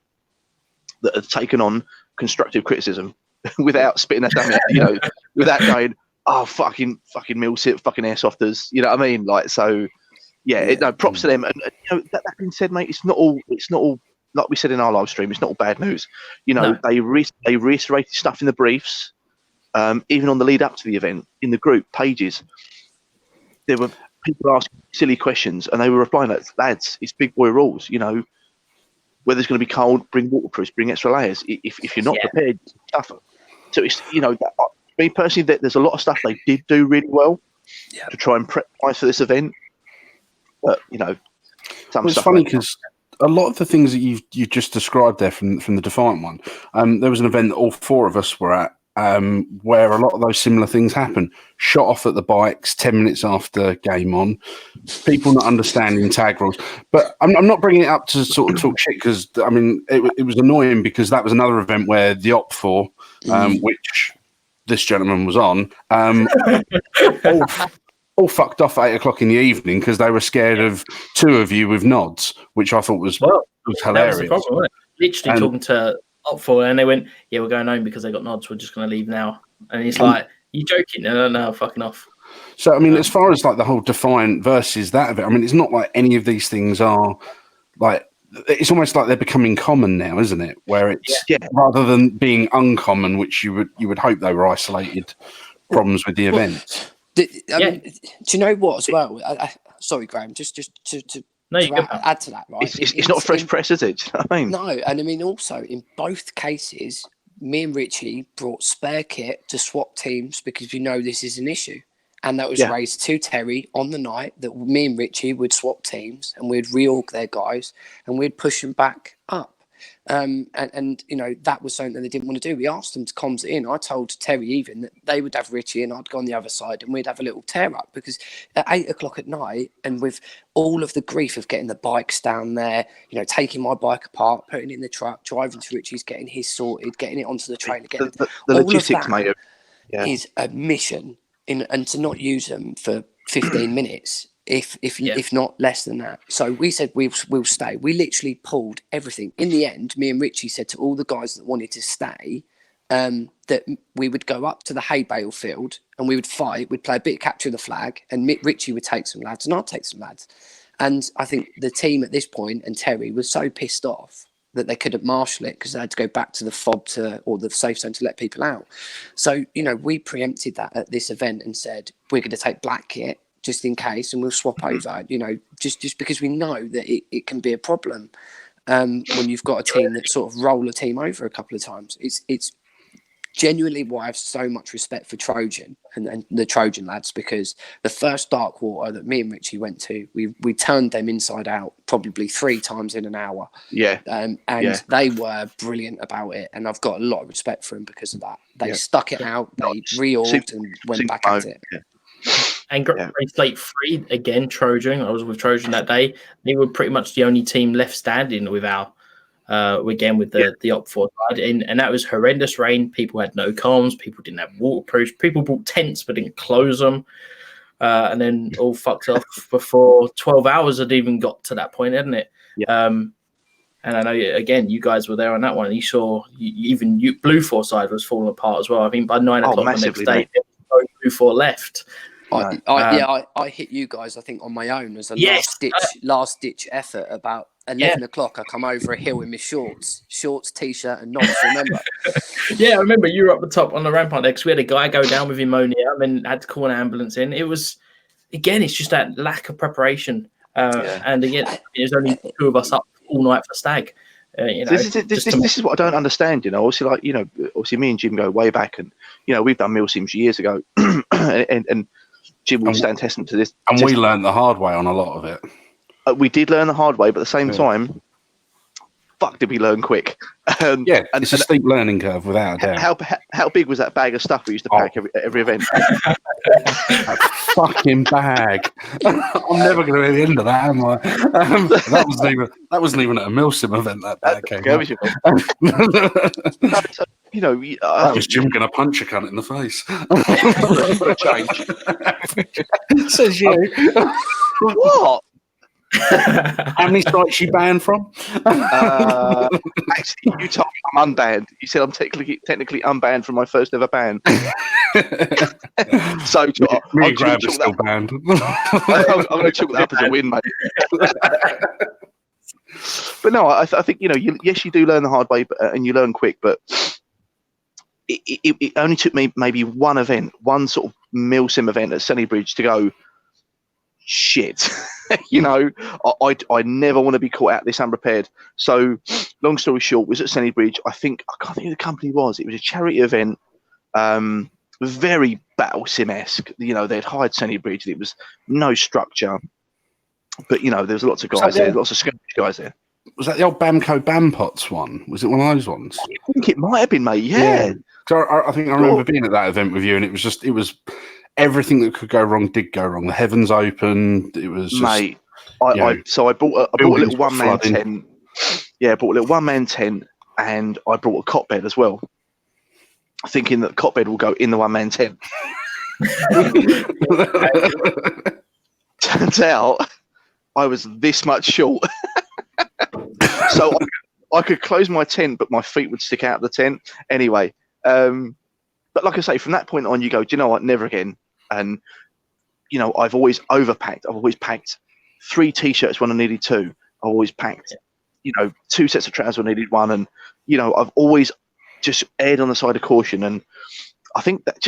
that have taken on constructive criticism without spitting at them, without going, oh, fucking Milsim, fucking Airsofters, you know what I mean? Like, so, props to them. And that being said, mate, it's not all like we said in our live stream. It's not all bad news. They reiterated stuff in the briefs, even on the lead up to the event in the group pages. There were people asking silly questions, and they were replying like, lads, it's big boy rules, Weather's going to be cold, bring waterproofs, bring extra layers. If you're not prepared, tougher. So it's, me personally, there's a lot of stuff they did do really well to try and prep guys for this event. But, it's funny because a lot of the things that you just described there from the Defiant one, there was an event that all four of us were at, where a lot of those similar things happen. Shot off at the bikes 10 minutes after game on, people not understanding tag rules. But I'm not bringing it up to sort of talk shit because, it was annoying because that was another event where the Op4, which this gentleman was on, all fucked off at 8 o'clock in the evening because they were scared of two of you with nods, which I thought was hilarious. That was the problem, wasn't it? Literally talking to Op4, and they went, "Yeah, we're going home because they got nods. We're just going to leave now." And he's like, "You joking?" No, fucking off. So, as far as like the whole Defiant versus that event, it's not like any of these things are like. It's almost like they're becoming common now, isn't it? Where it's rather than being uncommon, which you would hope they were isolated problems with the event. Do you know what as well? Sorry, Graham, just to add to that, right? It's not fresh press, is it? Do you know what I mean? No, and also in both cases, me and Ritchie brought spare kit to swap teams because we know this is an issue. And that was raised to Terry on the night that me and Ritchie would swap teams and we'd reorg their guys and we'd push them back up. And that was something that they didn't want to do. We asked them to comms it in. I told Terry even that they would have Ritchie and I'd go on the other side and we'd have a little tear up because at 8 o'clock at night and with all of the grief of getting the bikes down there, taking my bike apart, putting it in the truck, driving to Ritchie's, getting his sorted, getting it onto the trailer, getting the logistics, mate. Is a mission. And to not use them for 15 minutes, if not less than that. So we said we'll stay. We literally pulled everything. In the end, me and Ritchie said to all the guys that wanted to stay that we would go up to the hay bale field and we would fight. We'd play a bit of capture the flag, and Ritchie would take some lads, and I'd take some lads. And I think the team at this point and Terry was so pissed off that they couldn't marshal it because they had to go back to the fob or the safe zone to let people out. So, we preempted that at this event and said, we're going to take black kit just in case and we'll swap over, just because we know that it can be a problem when you've got a team that sort of roll a team over a couple of times. It's genuinely why I have so much respect for Trojan and the Trojan lads, because the first dark water that me and Ritchie went to, we turned them inside out probably 3 times in an hour. They were brilliant about it, and I've got a lot of respect for them because of that. They stuck it out, they reorged and went back at it. And Great Slate 3 again, Trojan. I was with Trojan that day. They were pretty much the only team left standing with our with the Op4 side, and that was horrendous rain. People had no comms, people didn't have waterproofs, people bought tents but didn't close them, and then all fucked off before 12 hours had even got to that point, hadn't it? And I know again you guys were there on that one. You saw even Blue 4 side was falling apart as well. I mean by 9 o'clock the next day there was no Blue 4 left. I hit you guys I think on my own as a last ditch effort about 11 o'clock. I come over a hill in my shorts, t-shirt and nods, remember? I remember you were up the top on the rampart there because we had a guy go down with pneumonia and then had to call an ambulance in. It was, again, it's just that lack of preparation. And again, there's only 2 of us up all night for stag. This is what I don't understand, obviously, obviously me and Jim go way back and, we've done Milsims years ago and Jim will stand testament to this. And we learned the hard way on a lot of it. We did learn the hard way, but at the same time, fuck, did we learn quick? It's a steep learning curve, without a doubt. How big was that bag of stuff we used to pack every event? That fucking bag. I'm never going to hear the end of that, am I? That wasn't even at a Milsim event. That bag came out. That was Jim going to punch a cunt in the face. Change. Says you. What? How many sites you banned from? Actually, you told me I'm unbanned. You said I'm technically unbanned from my first ever ban. So me and Grab are still banned. I'm going to chalk that up as a win, mate. But no, I think yes, you do learn the hard way, and you learn quick. But it only took me maybe one sort of Milsim event at Sennybridge to go, shit. I never want to be caught out this unprepared. So long story short, was at Sennybridge. I can't think who the company was. It was a charity event, very Battle Sim-esque. They'd hired Sennybridge. It was no structure, but there was lots of guys there, lots of skirmish guys there. Was that the old Bamco Bampots one? Was it one of those ones? I think it might have been, mate. Yeah. So I think I remember being at that event with you, and it was everything that could go wrong did go wrong. The heavens opened. It was just, mate. I bought a little one-man tent. Yeah, I bought a little one-man tent, and I brought a cot bed as well, thinking that the cot bed will go in the one-man tent. Turns out I was this much short. So I could close my tent, but my feet would stick out of the tent. Anyway, but like I say, from that point on, you go, do you know what? Never again. And, I've always overpacked. I've always packed 3 T-shirts when I needed 2. I've always packed, 2 sets of trousers when I needed 1. And, I've always just erred on the side of caution. And I think that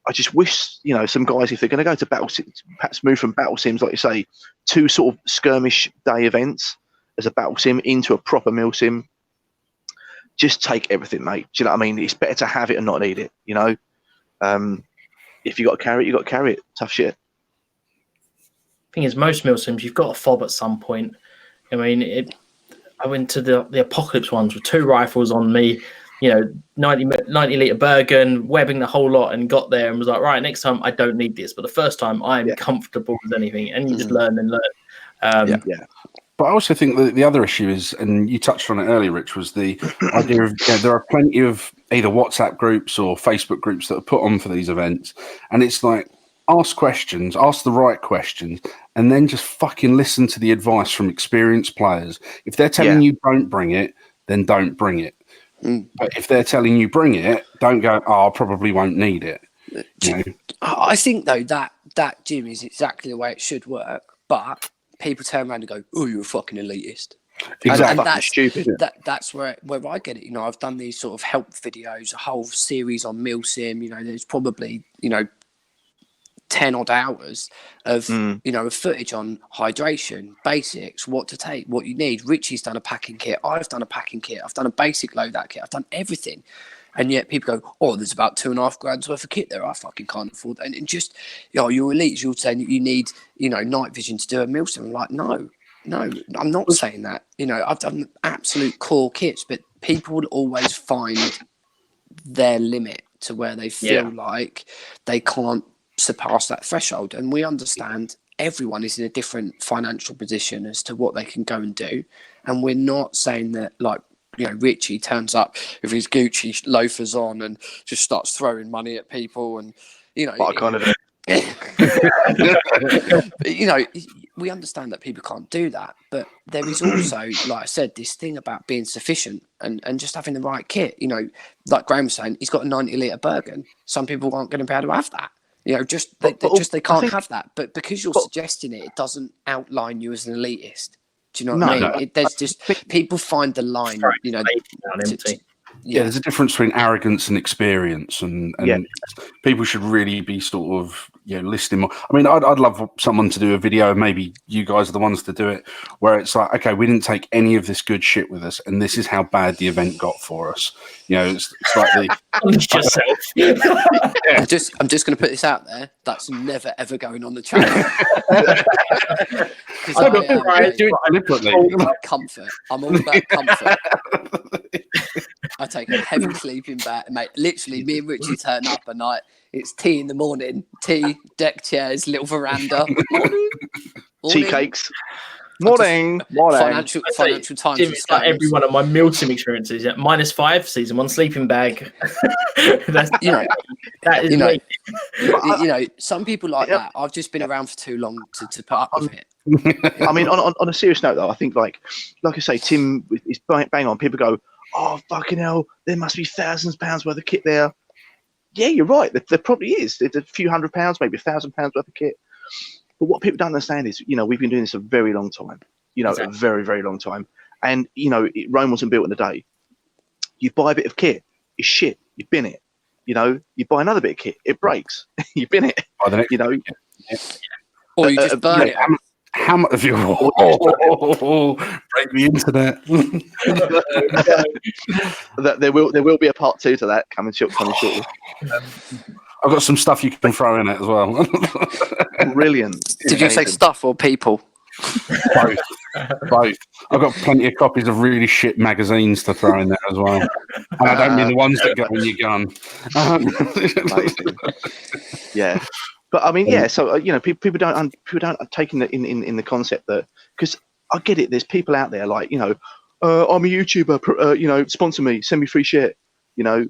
I just wish, some guys, if they're going to go to Battle Sims, perhaps move from Battle Sims, like you say, to sort of skirmish day events as a Battle Sim into a proper Milsim. Just take everything, mate. Do you know what I mean? It's better to have it and not need it, If you got to carry it, you got to carry it. Tough shit. Thing is, most Milsims, you've got a fob at some point. I mean, I went to the Apocalypse ones with 2 rifles on me, 90 litre Bergen, webbing the whole lot, and got there and was like, right, next time I don't need this. But the first time I'm comfortable with anything, and you just learn and learn. But I also think that the other issue is, and you touched on it earlier, Rich, was the idea of there are plenty of either WhatsApp groups or Facebook groups that are put on for these events. And it's like, ask questions, ask the right questions, and then just fucking listen to the advice from experienced players. If they're telling you don't bring it, then don't bring it. But if they're telling you bring it, don't go, I probably won't need it. I think, though, that, Jim, is exactly the way it should work. But people turn around and go, "Oh, you're a fucking elitist." Exactly. And that's stupid. That's where I get it. I've done these sort of help videos, a whole series on Milsim. There's probably 10 odd hours of of footage on hydration, basics, what to take, what you need. Richie's done a packing kit. I've done a packing kit. I've done a basic loadout kit. I've done everything. And yet people go, oh, there's about $2,500 worth of kit there. I fucking can't afford that. And just, you're elites. You're saying that you need, night vision to do a Milsim. I'm like, no, I'm not saying that. I've done absolute core kits, but people would always find their limit to where they feel like they can't surpass that threshold. And we understand everyone is in a different financial position as to what they can go and do. And we're not saying that, like, Richie turns up with his Gucci loafers on and just starts throwing money at people, and what I kind of we understand that people can't do that, but there is also, like I said, this thing about being sufficient and just having the right kit. Like Graham was saying, he's got a 90 litre Bergen. Some people aren't going to be able to have that. They can't have that. But because you're suggesting it doesn't outline you as an elitist. Do you know what I mean? There's just people find the line. There's a difference between arrogance and experience, and people should really be sort of listening more. I mean, I'd love someone to do a video. Maybe you guys are the ones to do it, where it's like, okay, we didn't take any of this good shit with us, and this is how bad the event got for us. You know, it's like the Unleash yourself. I'm just going to put this out there. That's never ever going on the channel. Because I'm all about comfort. I'm all about comfort. I take a heavy sleeping bag, mate. Literally, me and Richie turn up at night. It's tea in the morning. Tea, deck chairs, little veranda. Morning. Tea cakes. Morning. Financial times. Jim, it's like every one of my Milsim experiences. Yeah, -5, season 1 sleeping bag. That's, that is me. Some people like that. I've just been around for too long to put up with it. I mean, on a serious note, though, I think like I say, Tim is bang on. People go, "Oh, fucking hell, there must be thousands of pounds worth of kit there." Yeah, you're right. There probably is. There's a few £100, maybe £1,000 worth of kit. But what people don't understand is, we've been doing this a very long time. Exactly. A very, very long time. And, Rome wasn't built in a day. You buy a bit of kit, it's shit. You bin it. You buy another bit of kit, it breaks. You bin it. Or you just burn it. How much of your break the internet? There will be a part 2 to that coming shortly. I've got some stuff you can throw in it as well. Brilliant. Did you say stuff or people? Both. I've got plenty of copies of really shit magazines to throw in there as well. And I don't mean the ones that go in your gun. Yeah. But I mean, yeah. So people don't take in the concept that, because I get it. There's people out there like I'm a YouTuber. Sponsor me, send me free shit. There's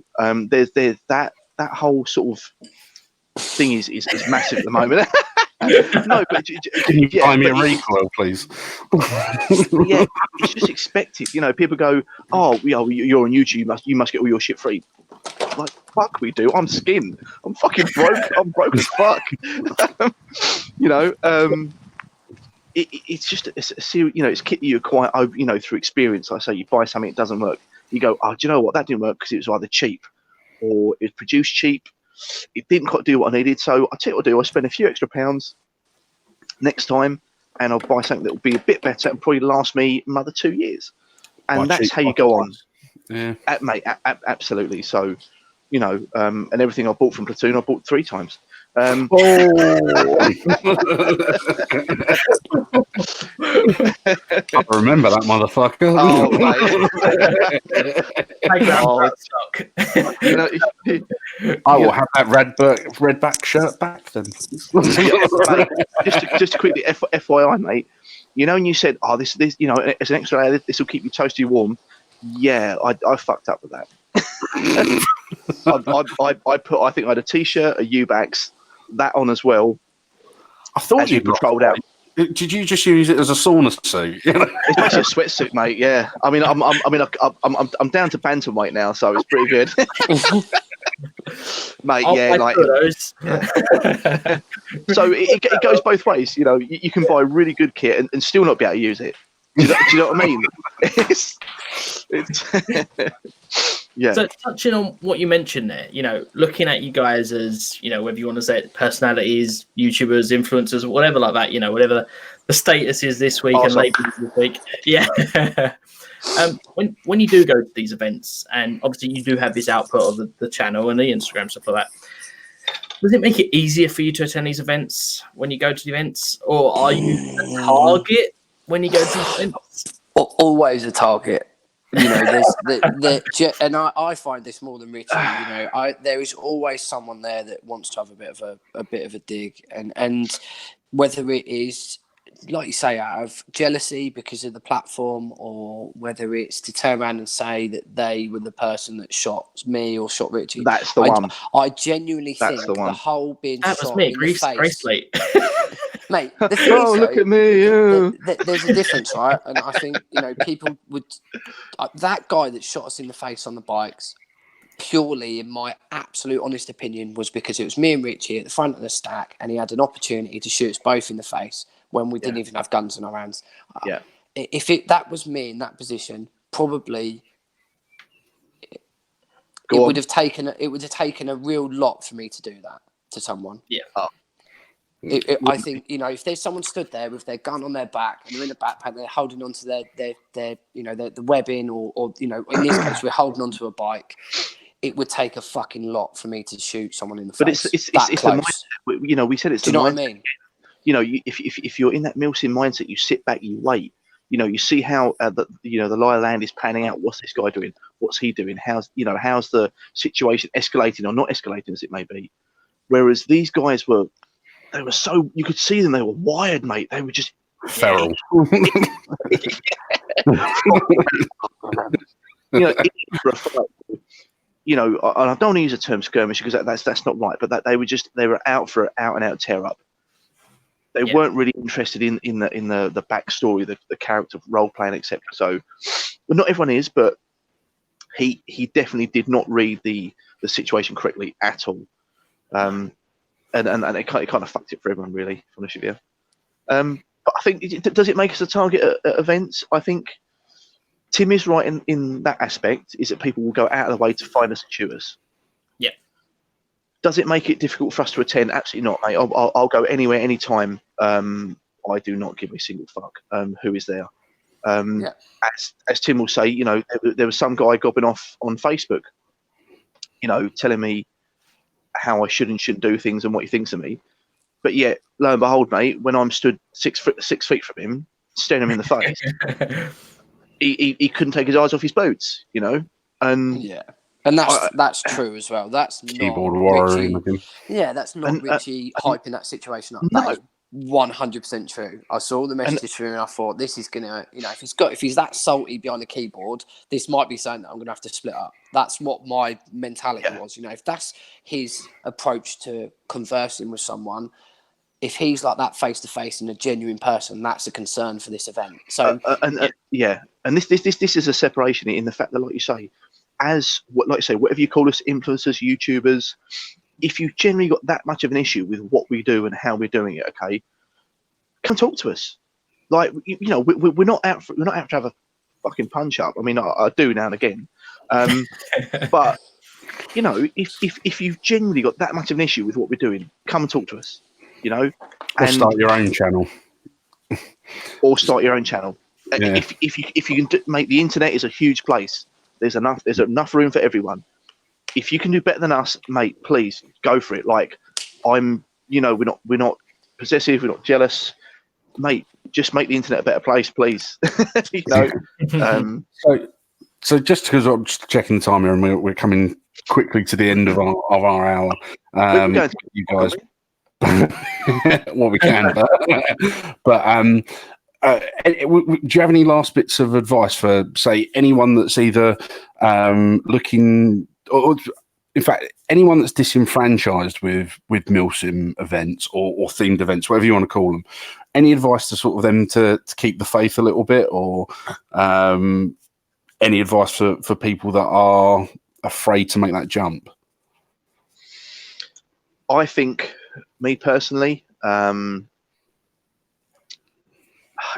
that whole sort of thing is massive at the moment. No, but can you buy me a recoil, please? Yeah, it's just expected. People go, "Oh, you're on YouTube. You must get all your shit free." Like, fuck, we do. I'm skinned. I'm fucking broke. I'm broke as fuck. It's just a serious. It's kit that you acquire, through experience. I say you buy something, it doesn't work. You go, "Oh, do you know what? That didn't work because it was either cheap, or it was produced cheap. It didn't quite do what I needed. So I tell you what I'll do. I spend a few extra pounds next time, and I'll buy something that will be a bit better and probably last me another 2 years." And that's how you go on. Yeah, mate, absolutely. So, and everything I bought from Platoon, I bought 3 times. I remember that motherfucker. I will have that redback shirt back then. Just quickly, FYI, mate. When you said, "Oh, this, as an extra layer, this will keep you toasty warm." Yeah, I fucked up with that. I think I had a t-shirt, a Ubax, that on as well. I thought you patrolled out. Did you just use it as a sauna suit? It's basically a sweatsuit, mate. Yeah, I mean, I'm down to bantamweight now, so it's pretty good. Mate, so it goes both ways. You can buy really good kit and still not be able to use it. Do you know what I mean? Yeah. So touching on what you mentioned there, looking at you guys as, whether you want to say it, personalities, YouTubers, influencers, whatever like that, whatever the status is this week and labels this week. Yeah. When you do go to these events, and obviously you do have this output of the channel and the Instagram, stuff like that, does it make it easier for you to attend these events when you go to the events, or are you a target when you go to these events? Always a target. And I find this more than Richie. There is always someone there that wants to have a bit of a dig, and whether it is, like you say, out of jealousy because of the platform, or whether it's to turn around and say that they were the person that shot me or shot Richie. That's the one. I genuinely think the whole being that shot was me, in the face. Bracelet. Mate, the thing is, look at me. Yeah. There's a difference, right? And I think, people would... that guy that shot us in the face on the bikes, purely, in my absolute honest opinion, was because it was me and Richie at the front of the stack, and he had an opportunity to shoot us both in the face when we didn't even have guns in our hands. Yeah. If that was me in that position, probably... It would have taken a real lot for me to do that to someone. Yeah. I think, you know, if there's someone stood there with their gun on their back and they're in a backpack, they're holding onto their you know, the webbing, or you know, in this case, we're holding onto a bike. It would take a fucking lot for me to shoot someone in the face. But it's the mindset. You know, we said it's the mindset. Do you know what I mean? You know, if you're in that Milsim mindset, you sit back, you wait. You know, you see how the lie of land is panning out. What's this guy doing? What's he doing? How's the situation escalating or not escalating as it may be? Whereas these guys they were so, you could see them. They were wired, mate. They were just feral. You know, for a fight, you know, and I don't want to use the term skirmish because that's not right. But that they were out for an out and out tear up. They weren't really interested in the backstory, the character role playing, etc. So, well, not everyone is, but he definitely did not read the situation correctly at all, and it kind of fucked it for everyone, really. To be honest with you. But I think, does it make us a target at events? I think Tim is right in that aspect. Is that people will go out of the way to find us and shoot us. Yeah. Does it make it difficult for us to attend? Absolutely not, mate. I'll go anywhere, anytime. I do not give a single fuck who is there. As Tim will say, you know, there was some guy gobbing off on Facebook, you know, telling me how I should and shouldn't do things and what he thinks of me. But yet, lo and behold, mate, when I'm stood 6 feet from him, staring him in the face, he couldn't take his eyes off his boots, you know. And and that's true as well. That's keyboard not Richie. Yeah, that's not Richie hyping that situation up. No. That is 100% true. I saw the messages from him and I thought, this is gonna, you know, if he's that salty behind the keyboard, this might be something that I'm gonna have to split up. That's what my mentality was. You know, if that's his approach to conversing with someone, if he's like that face to face and a genuine person, that's a concern for this event. So and this is a separation in the fact that, like you say, whatever you call us, influencers, YouTubers, if you generally got that much of an issue with what we do and how we're doing it, okay, come talk to us. Like, you know, we're not out to have a fucking punch up. I mean, I do now and again, but you know, if you've genuinely got that much of an issue with what we're doing, come and talk to us. You know, or start your own channel. Yeah. If you can make the internet is a huge place. There's enough room for everyone. If you can do better than us, mate, please go for it. Like, we're not possessive, we're not jealous, mate. Just make the internet a better place, please. You know. So just because I'm just checking the time here, and we're coming quickly to the end of our hour. You guys, what we can, but do you have any last bits of advice for, say, anyone that's either looking, or in fact, anyone that's disenfranchised with Milsim events or themed events, whatever you want to call them? Any advice to sort of them to keep the faith a little bit, or any advice for people that are afraid to make that jump? I think, me personally,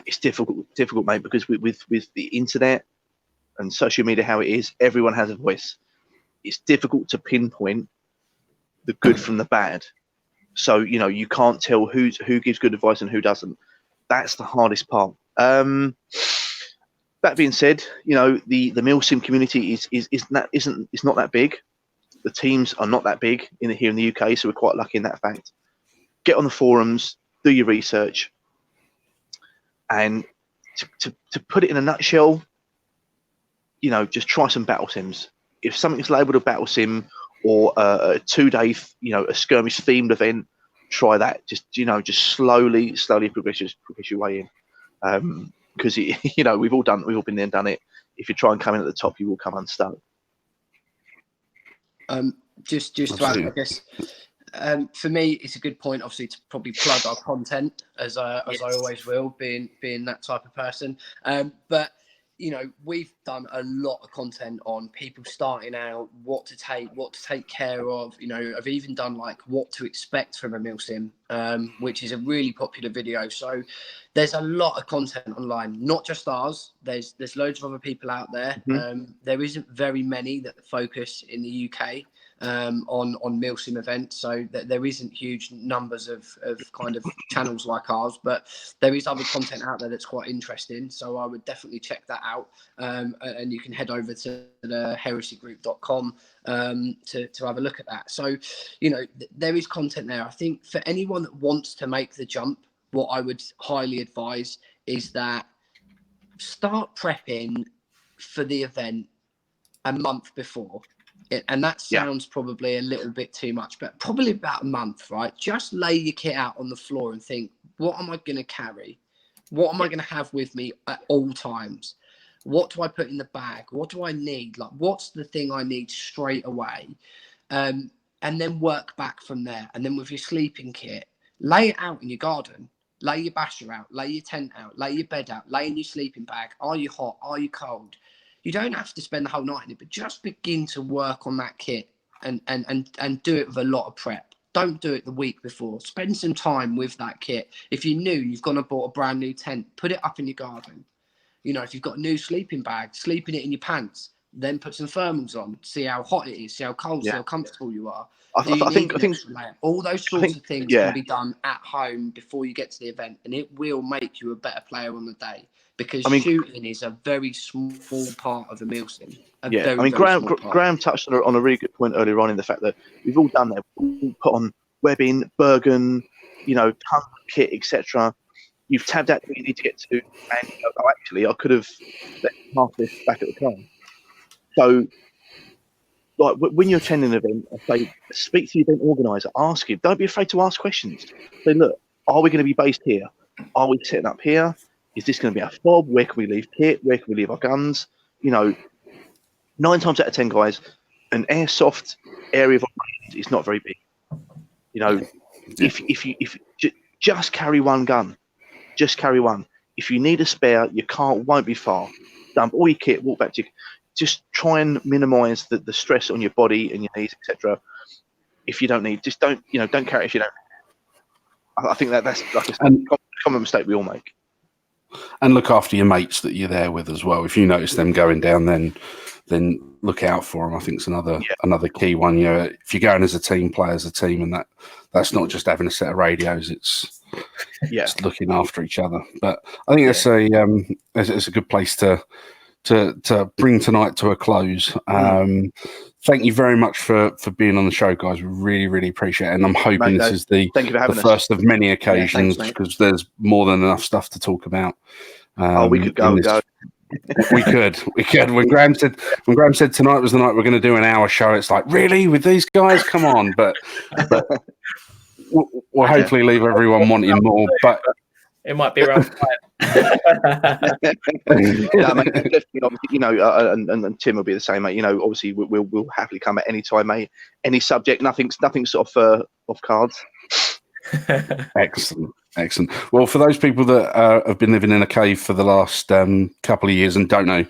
it's difficult, mate, because with the internet and social media how it is, everyone has a voice. It's difficult to pinpoint the good from the bad. So, you know, you can't tell who gives good advice and who doesn't. That's the hardest part. That being said, you know, the Milsim community is not that big. The teams are not that big here in the UK, so we're quite lucky in that fact. Get on the forums, do your research, and to put it in a nutshell, you know, just try some battle sims. If something's labelled a battle sim or a 2-day, you know, a skirmish themed event, try that. Just slowly progress your way in. Because you know, we've all been there and done it. If you try and come in at the top, you will come unstuck. Just to add, I guess, for me, it's a good point, obviously, to probably plug our content as I always will, being that type of person. But you know, we've done a lot of content on people starting out, what to take care of. You know, I've even done like what to expect from a Milsim, which is a really popular video. So there's a lot of content online, not just ours. There's loads of other people out there. There isn't very many that focus in the UK on Milsim events, so that there isn't huge numbers of kind of channels like ours, but there is other content out there that's quite interesting, so I would definitely check that out, and you can head over to the heresygroup.com to have a look at that. So there is content there. I think for anyone that wants to make the jump, what I would highly advise is that start prepping for the event a month before. And that sounds probably a little bit too much, but probably about a month, right? Just lay your kit out on the floor and think, what am I going to carry? What am I going to have with me at all times? What do I put in the bag? What do I need? Like, what's the thing I need straight away? And then work back from there. And then with your sleeping kit, lay it out in your garden. Lay your basher out, lay your tent out, lay your bed out, lay in your sleeping bag. Are you hot? Are you cold? You don't have to spend the whole night in it, but just begin to work on that kit and do it with a lot of prep. Don't do it the week before. Spend some time with that kit. If you're new, you've gone and bought a brand new tent, put it up in your garden. If you've got a new sleeping bag, sleep in it in your pants, then put some thermals on, see how hot it is, see how cold, see how comfortable you are. I think all those sorts of things can be done at home before you get to the event, and it will make you a better player on the day, because shooting is a very small part of the Milsim. Graham touched on a really good point earlier on in the fact that we've all done that. We've all put on webbing, Bergen, ton of kit, etc. You've tabbed out what you need to get to, and actually, I could have left half this back at the car. So, like, when you're attending an event, I say, speak to the event organizer, ask him. Don't be afraid to ask questions. Say, look, are we going to be based here? Are we setting up here? Is this going to be our fob? Where can we leave kit? Where can we leave our guns? 9 times out of 10, guys, an airsoft area of operations is not very big. If you just carry one gun, just carry one. If you need a spare, your car won't be far. Dump all your kit, walk back to your... Just try and minimise the stress on your body and your knees, etc. If you don't need, just don't carry it if you don't. I think that's like a common mistake we all make. And look after your mates that you're there with as well. If you notice them going down, then look out for them. I think it's another key one. If you're going as a team, play as a team, and that's not just having a set of radios. It's looking after each other. But I think it's a good place to bring tonight to a close. Thank you very much for being on the show, guys. We really, really appreciate it. And I'm hoping this is the first of many occasions, because there's more than enough stuff to talk about. We could go. We could. When Graham said tonight was the night we're going to do an hour show, it's like, really, with these guys? Come on. But we'll hopefully leave everyone wanting more. But it might be around 5. Definitely, and Tim will be the same, mate. Obviously we'll happily come at any time, mate. Any subject, nothing sort of off cards. Excellent. Well, for those people that have been living in a cave for the last couple of years and don't know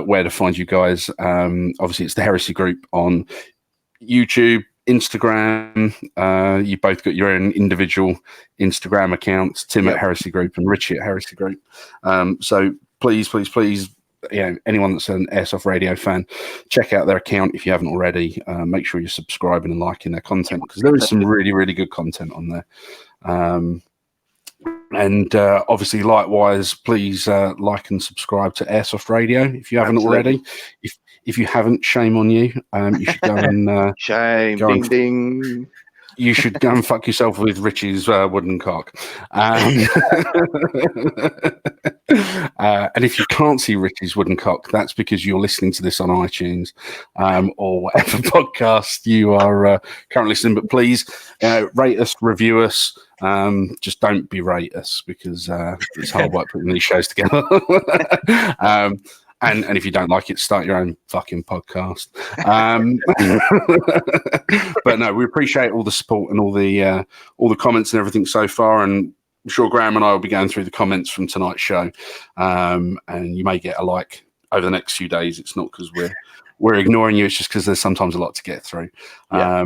where to find you guys, obviously it's the Heresy Group on YouTube, Instagram. You both got your own individual Instagram accounts, Tim at Heresy Group and Ritchie at Heresy Group. So please, anyone that's an Airsoft Radio fan, check out their account if you haven't already. Make sure you're subscribing and liking their content, because there is some really, really good content on there. And obviously, likewise, please like and subscribe to Airsoft Radio if you haven't already. If you haven't, shame on you. You should go and shame, ding. You should go and fuck yourself with Richie's wooden cock. And if you can't see Richie's wooden cock, that's because you're listening to this on iTunes or whatever podcast you are currently listening. But please rate us, review us. Just don't berate us, because it's hard work putting these shows together. And if you don't like it, start your own fucking podcast. But no, we appreciate all the support and all the comments and everything so far. And I'm sure Graham and I will be going through the comments from tonight's show. And you may get a like over the next few days. It's not because we're ignoring you. It's just because there's sometimes a lot to get through. Yeah.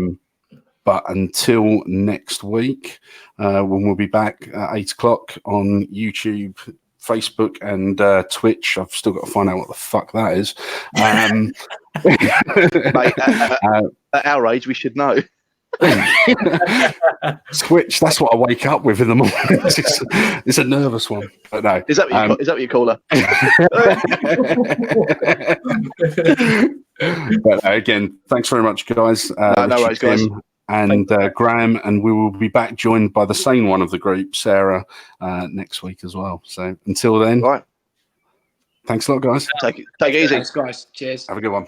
But until next week, when we'll be back at 8 o'clock on YouTube, Facebook and Twitch. I've still got to find out what the fuck that is. Mate, at our age, we should know. Twitch, that's what I wake up with in the morning. It's a nervous one, but no. Is that what you call her? But again, thanks very much, guys. No worries, guys. And Graham, and we will be back joined by the sane one of the group, Sarah, next week as well. So until then, right. Thanks a lot, guys. Take it easy. Thanks, guys. Cheers. Have a good one.